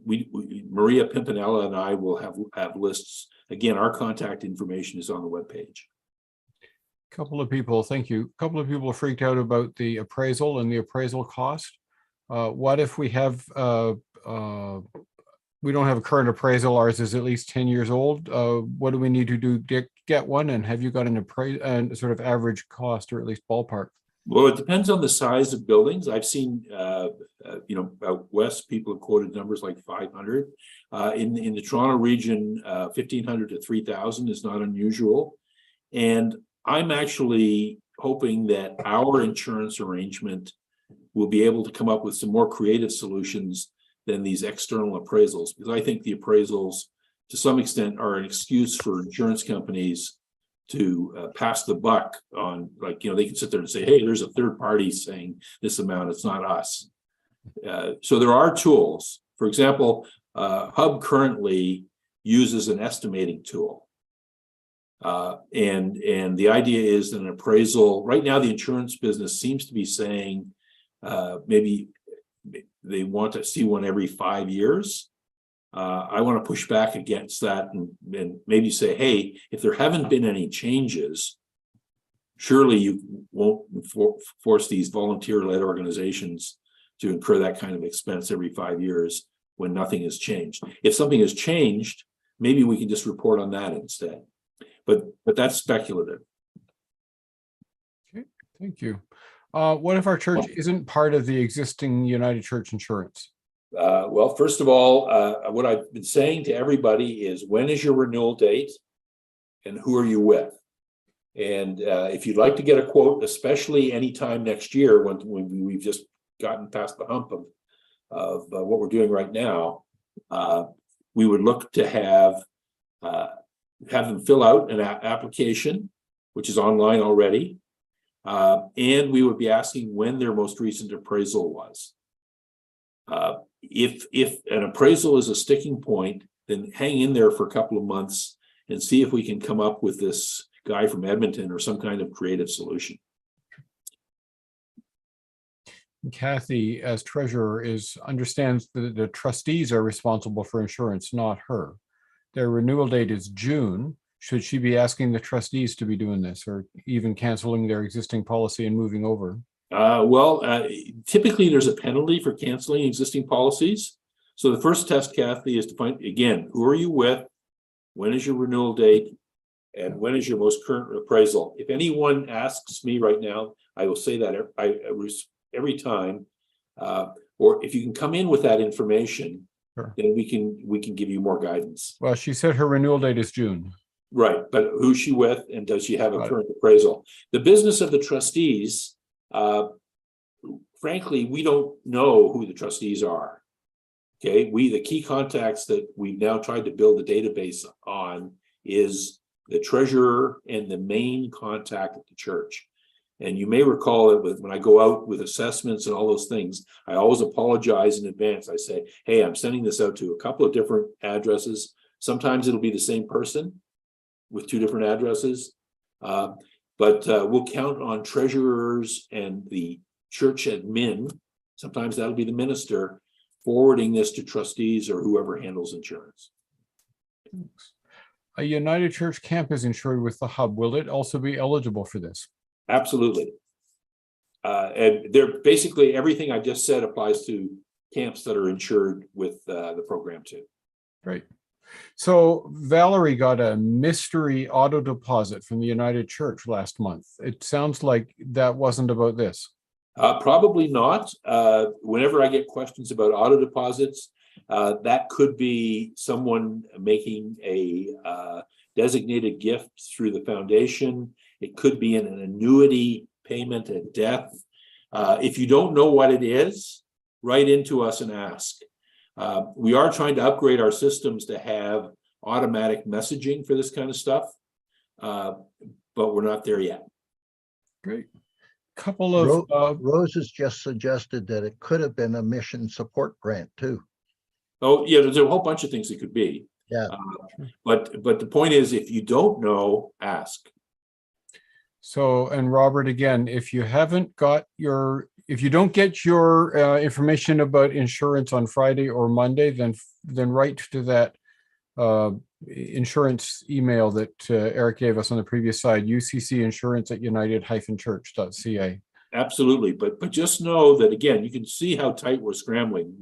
Maria Pimpinella and I will have lists. Again, our contact information is on the webpage. Couple of people, thank you. A couple of people are freaked out about the appraisal and the appraisal cost. What if we have we don't have a current appraisal? Ours is at least 10 years old. What do we need to do to get one? And have you got an sort of average cost, or at least ballpark? Well, it depends on the size of buildings. I've seen, out west, people have quoted numbers like 500. In the Toronto region, 1,500 to 3,000 is not unusual. And I'm actually hoping that our insurance arrangement will be able to come up with some more creative solutions than these external appraisals, because I think the appraisals, to some extent, are an excuse for insurance companies to pass the buck on, they can sit there and say, hey, there's a third party saying this amount, it's not us. So there are tools. For example, Hub currently uses an estimating tool. And the idea is that an appraisal, right now, the insurance business seems to be saying maybe they want to see one every 5 years. I want to push back against that and maybe say, hey, if there haven't been any changes, surely you won't force these volunteer-led organizations to incur that kind of expense every 5 years when nothing has changed. If something has changed, maybe we can just report on that instead. But that's speculative. Okay, thank you. What if our church isn't part of the existing United Church insurance? Well, first of all, what I've been saying to everybody is, when is your renewal date and who are you with? And if you'd like to get a quote, especially anytime next year when we've just gotten past the hump of what we're doing right now, we would look to have them fill out an application, which is online already, and we would be asking when their most recent appraisal was. If an appraisal is a sticking point, then hang in there for a couple of months and see if we can come up with this guy from Edmonton or some kind of creative solution. Kathy, as treasurer, understands that the trustees are responsible for insurance, not her. Their renewal date is June. Should she be asking the trustees to be doing this, or even canceling their existing policy and moving over? Typically there's a penalty for canceling existing policies. So the first test, Kathy, is to find, again, who are you with? When is your renewal date? And when is your most current appraisal? If anyone asks me right now, I will say that every time. Or if you can come in with that information, sure, then we can give you more guidance. Well, she said her renewal date is June. Right, but who's she with, and does she have a current appraisal? The business of the trustees, frankly, we don't know who the trustees are. Okay, the key contacts that we've now tried to build a database on is the treasurer and the main contact at the church. And you may recall that when I go out with assessments and all those things, I always apologize in advance. I say, hey, I'm sending this out to a couple of different addresses. Sometimes it'll be the same person with two different addresses. But we'll count on treasurers and the church admin, sometimes that'll be the minister, forwarding this to trustees or whoever handles insurance. Thanks. A United Church camp is insured with the hub. Will it also be eligible for this? Absolutely. And they're basically, everything I just said applies to camps that are insured with the program too. Great. So Valerie got a mystery auto deposit from the United Church last month. It sounds like that wasn't about this. Probably not. Whenever I get questions about auto deposits, that could be someone making a designated gift through the foundation. It could be an annuity payment at death. If you don't know what it is, write into us and ask. We are trying to upgrade our systems to have automatic messaging for this kind of stuff, but we're not there yet. Great. Couple of Rose has just suggested that it could have been a mission support grant too. Oh yeah, there's a whole bunch of things it could be. Yeah. But the point is, if you don't know, ask. So, and Robert, again, if you don't get your information about insurance on Friday or Monday, then write to that insurance email that Eric gave us on the previous slide, uccinsurance@united-church.ca. Absolutely, but just know that, again, you can see how tight we're scrambling.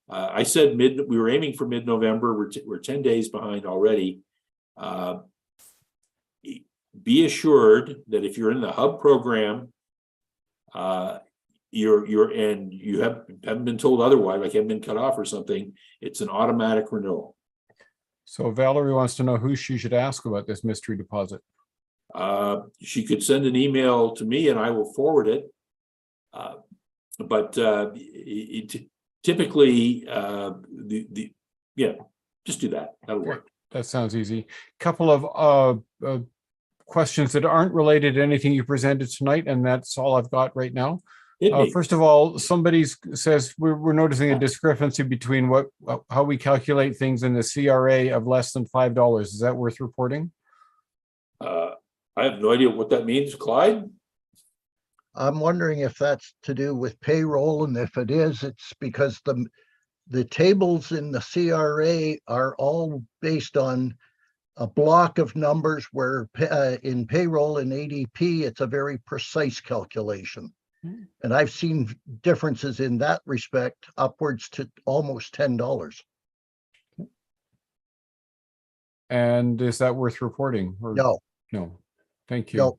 I said we were aiming for mid-November. We're 10 days behind already. Be assured that if you're in the hub program, you haven't been told otherwise, like haven't been cut off or something, it's an automatic renewal. So Valerie wants to know who she should ask about this mystery deposit. She could send an email to me and I will forward it. Typically, just do that. That'll work. That sounds easy. Couple of questions that aren't related to anything you presented tonight, and that's all I've got right now. First of all, somebody says we're noticing a discrepancy between how we calculate things in the CRA of less than $5. Is that worth reporting? I have no idea what that means, Clyde. I'm wondering if that's to do with payroll, and if it is, it's because the tables in the CRA are all based on a block of numbers, where in payroll in ADP, it's a very precise calculation. And I've seen differences in that respect upwards to almost $10. And is that worth reporting? Or No, no? Thank you. no.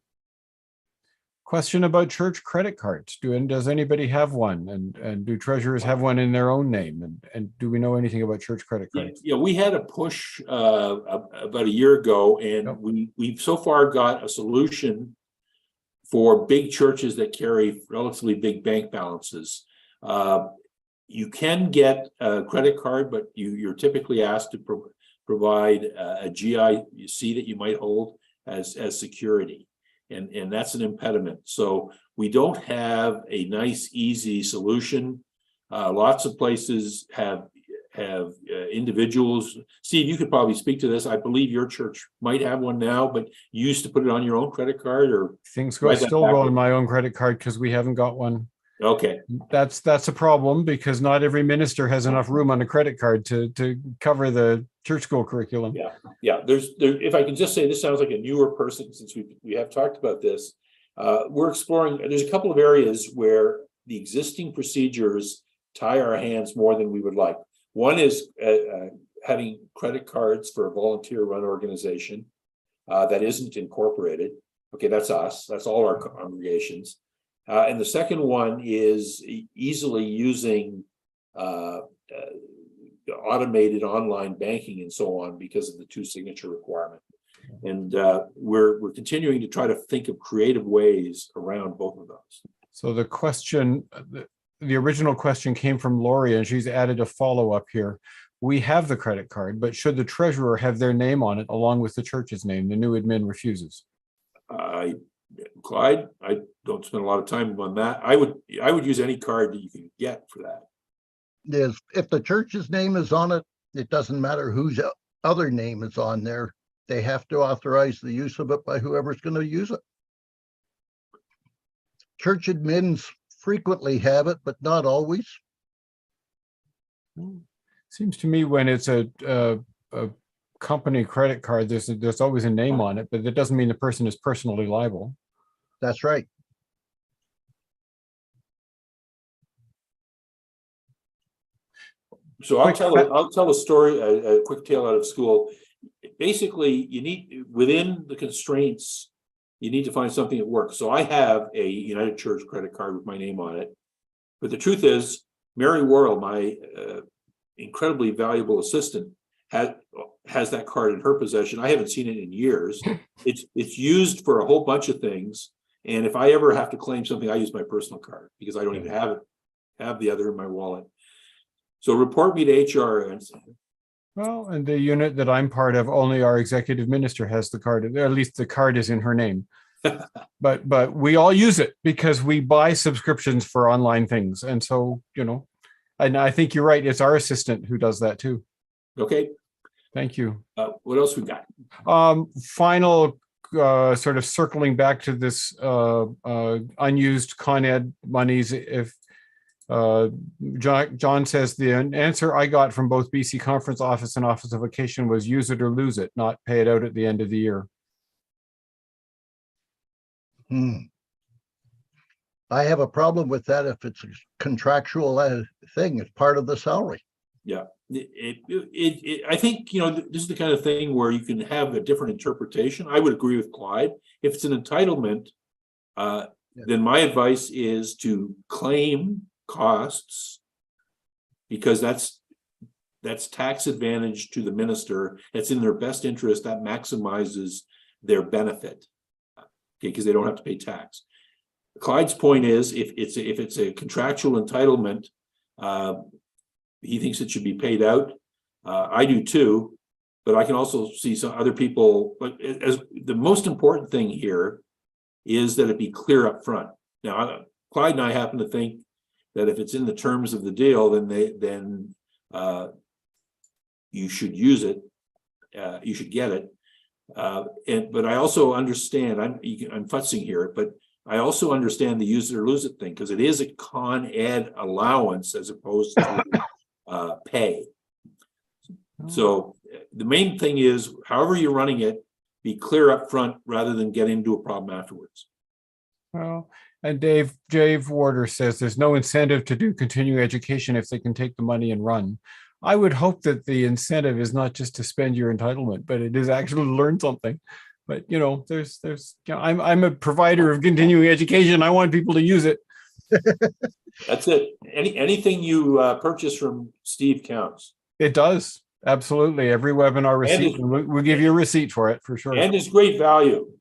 Question about church credit cards. Does anybody have one? And do treasurers have one in their own name? And do we know anything about church credit cards? Yeah, we had a push about a year ago, and Yep. we've so far got a solution for big churches that carry relatively big bank balances. You can get a credit card, but you're typically asked to provide a GIC that you might hold as security. And that's an impediment. So we don't have a nice, easy solution. Lots of places have individuals. Steve, you could probably speak to this. I believe your church might have one now, but you used to put it on your own credit card, or Things Write that still go backward. on my own credit card because we haven't got one. okay. That's a problem, because not every minister has enough room on a credit card to cover the church school curriculum. Yeah. If I can just say, this sounds like a newer person, since we have talked about this. We're exploring. There's a couple of areas where the existing procedures tie our hands more than we would like. One is having credit cards for a volunteer-run organization that isn't incorporated. Okay, that's us. That's all our congregations. And the second one is easily using automated online banking and so on, because of the 2-signature requirement. And we're continuing to try to think of creative ways around both of those. So the question, the original question came from Lori, and she's added a follow-up here. We have the credit card, but should the treasurer have their name on it along with the church's name? The new admin refuses. Clyde, I don't spend a lot of time on that. I would use any card that you can get for that. If the church's name is on it, it doesn't matter whose other name is on there. They have to authorize the use of it by whoever's going to use it. Church admins frequently have it, but not always. Seems to me when it's a company credit card, there's always a name on it, but that doesn't mean the person is personally liable. That's right. So I'll tell a story, a quick tale out of school. Basically, you need, within the constraints, you need to find something that works. So I have a United Church credit card with my name on it. But the truth is, Mary Worrell, my incredibly valuable assistant, has that card in her possession. I haven't seen it in years. It's used for a whole bunch of things. And if I ever have to claim something, I use my personal card, because I don't even have the other in my wallet. So report me to HR. Well, and the unit that I'm part of, only our executive minister has the card. At least the card is in her name. But we all use it because we buy subscriptions for online things. And so, and I think you're right. It's our assistant who does that too. Okay. Thank you. What else we got? Final sort of circling back to this unused Con Ed monies. If John says the answer I got from both BC Conference Office and Office of Vocation was use it or lose it, not pay it out at the end of the year. I have a problem with that if it's a contractual thing. It's part of the salary. Yeah, I think, this is the kind of thing where you can have a different interpretation. I would agree with Clyde. If it's an entitlement, then my advice is to claim costs, because that's tax advantage to the minister. It's in their best interest. That maximizes their benefit, because they don't have to pay tax. Clyde's point is, if it's a contractual entitlement, he thinks it should be paid out. I do too, but I can also see some other people. But as the most important thing here is that it be clear up front. Now, Clyde and I happen to think that if it's in the terms of the deal, then you should use it. You should get it. But I also understand, I'm futzing here, but I also understand the use it or lose it thing, because it is a con ed allowance as opposed to pay. So the main thing is, however you're running it, be clear up front rather than get into a problem afterwards. Well, and Dave Warder says there's no incentive to do continuing education if they can take the money and run. I would hope that the incentive is not just to spend your entitlement, but it is actually to learn something. But there's I'm a provider of continuing education. I want people to use it. That's it. Anything you purchase from Steve counts. It does. Absolutely. Every webinar receipt, we'll give you a receipt for it for sure. And it's great value.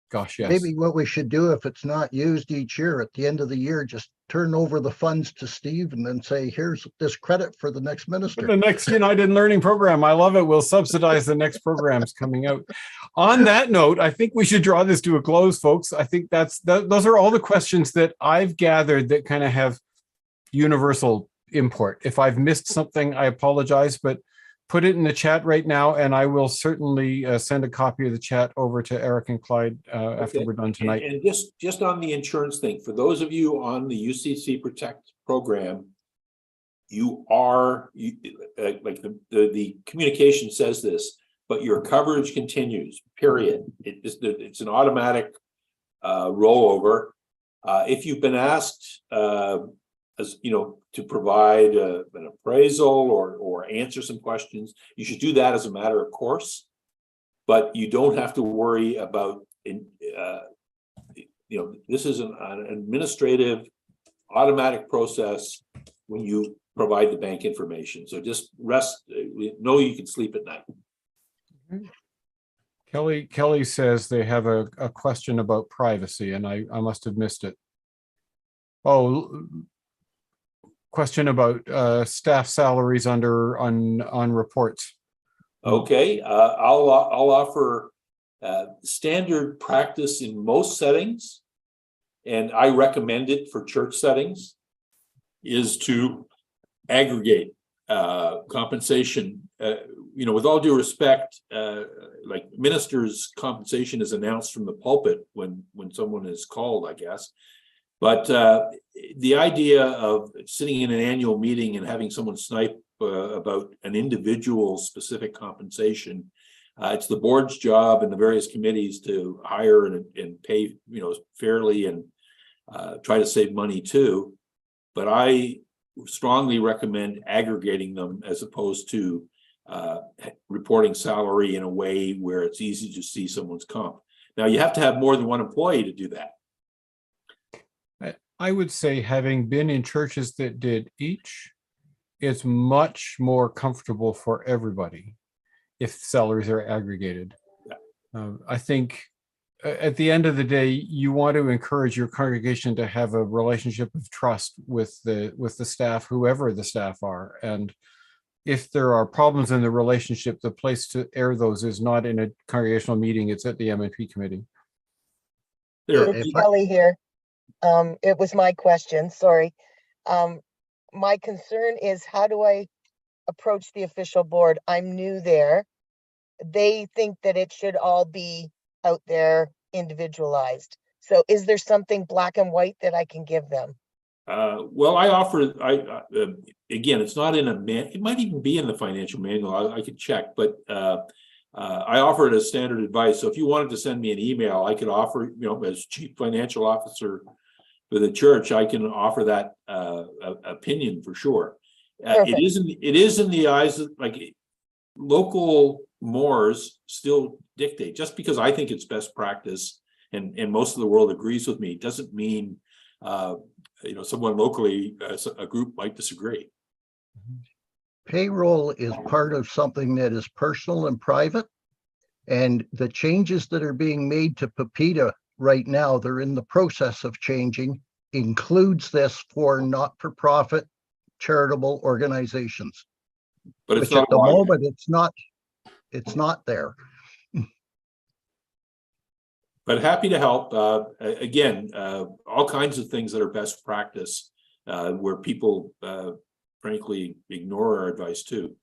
Gosh, yes. Maybe what we should do, if it's not used each year, at the end of the year, just turn over the funds to Steve and then say, here's this credit for the next minister. The next United Learning program. I love it. We'll subsidize the next programs coming out. On that note, I think we should draw this to a close, folks. I think those are all the questions that I've gathered that kind of have universal import. If I've missed something, I apologize, but put it in the chat right now, and I will certainly send a copy of the chat over to Eric and Clyde after we're done tonight. And just on the insurance thing, for those of you on the UCC Protect program, you are like the communication says this, but your coverage continues. Period. It's an automatic rollover. If you've been asked, as you know, to provide an appraisal or answer some questions, you should do that as a matter of course. But you don't have to worry about this is an administrative automatic process when you provide the bank information. So just rest, know you can sleep at night. Kelly says they have a question about privacy, and I must have missed it. Oh, question about staff salaries on reports. Okay, I'll offer standard practice in most settings, and I recommend it for church settings, is to aggregate compensation. With all due respect, like ministers' compensation is announced from the pulpit when someone is called, I guess. But the idea of sitting in an annual meeting and having someone snipe about an individual specific compensation, it's the board's job and the various committees to hire and pay, fairly and try to save money too. But I strongly recommend aggregating them as opposed to reporting salary in a way where it's easy to see someone's comp. Now, you have to have more than one employee to do that. I would say, having been in churches that did each, it's much more comfortable for everybody if salaries are aggregated. Yeah. I think at the end of the day, you want to encourage your congregation to have a relationship of trust with the staff, whoever the staff are. And if there are problems in the relationship, the place to air those is not in a congregational meeting, it's at the M&P committee. It's Kelly here. It was my question, sorry. My concern is, how do I approach the official board? I'm new there. They think that it should all be out there individualized. So is there something black and white that I can give them? Well, I offer, again, it's not in it might even be in the financial manual. I could check, but I offer it as standard advice. So if you wanted to send me an email, I could offer, as chief financial officer for the church, I can offer that opinion for sure. It is in the eyes of, like, local mores still dictate. Just because I think it's best practice and most of the world agrees with me doesn't mean someone locally, a group, might disagree. Payroll is part of something that is personal and private, and the changes that are being made to PEPITA right now, they're in the process of changing, includes this for not-for-profit charitable organizations. But it's which not at the moment it's not there. But happy to help. Again, all kinds of things that are best practice where people frankly ignore our advice too.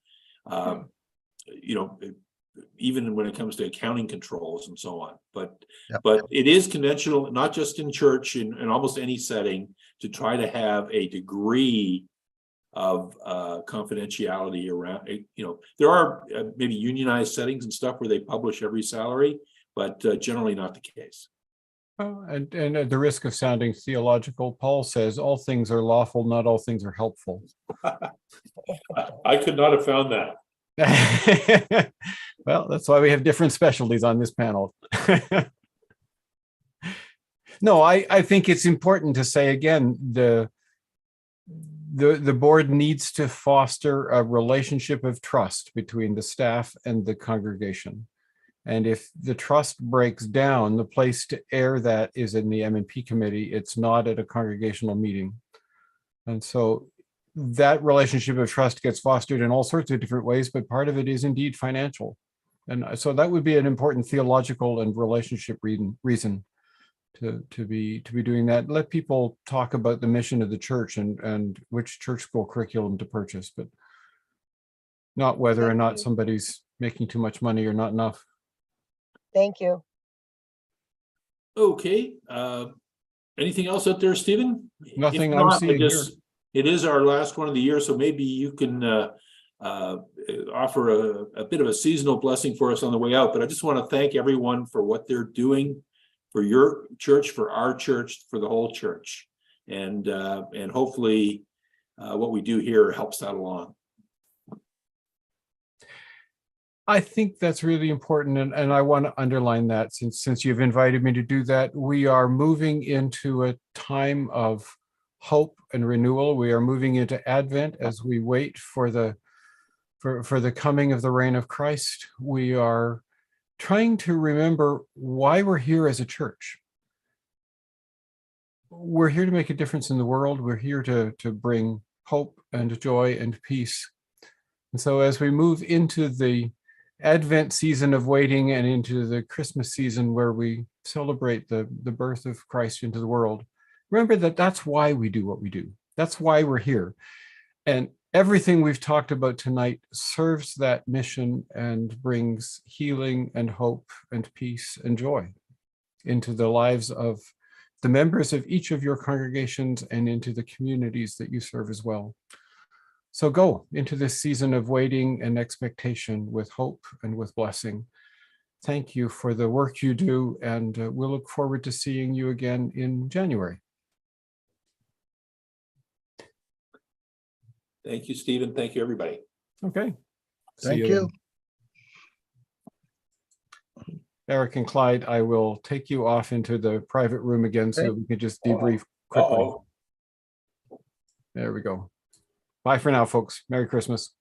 even when it comes to accounting controls and so on. But Yep. but it is conventional, not just in church, in almost any setting, to try to have a degree of confidentiality around. There are maybe unionized settings and stuff where they publish every salary, but generally not the case. And at the risk of sounding theological, Paul says all things are lawful, not all things are helpful. I could not have found that. Well, that's why we have different specialties on this panel. No, I think it's important to say again, the board needs to foster a relationship of trust between the staff and the congregation. And if the trust breaks down, the place to air that is in the M&P committee. It's not at a congregational meeting. And so that relationship of trust gets fostered in all sorts of different ways, but part of it is indeed financial. And so that would be an important theological and relationship reason to be doing that. Let people talk about the mission of the church and which church school curriculum to purchase, but not whether or not somebody's making too much money or not enough. Thank you. Okay. Anything else out there, Stephen? Nothing If I'm not, seeing here. It is our last one of the year, so maybe you can offer a bit of a seasonal blessing for us on the way out. But I just want to thank everyone for what they're doing for your church, for our church, for the whole church, and hopefully what we do here helps that along. I think that's really important, and I want to underline that since you've invited me to do that. We are moving into a time of hope and renewal. We are moving into Advent as we wait for the coming of the reign of Christ. We are trying to remember why we're here as a church. We're here to make a difference in the world. We're here to bring hope and joy and peace. And so as we move into the Advent season of waiting and into the Christmas season where we celebrate the birth of Christ into the world, remember that that's why we do what we do. That's why we're here. And everything we've talked about tonight serves that mission and brings healing and hope and peace and joy into the lives of the members of each of your congregations and into the communities that you serve as well. So go into this season of waiting and expectation with hope and with blessing. Thank you for the work you do, and we'll look forward to seeing you again in January. Thank you, Stephen. Thank you, everybody. Okay. Thank you. Eric and Clyde, I will take you off into the private room again so we can just debrief quickly. There we go. Bye for now, folks. Merry Christmas.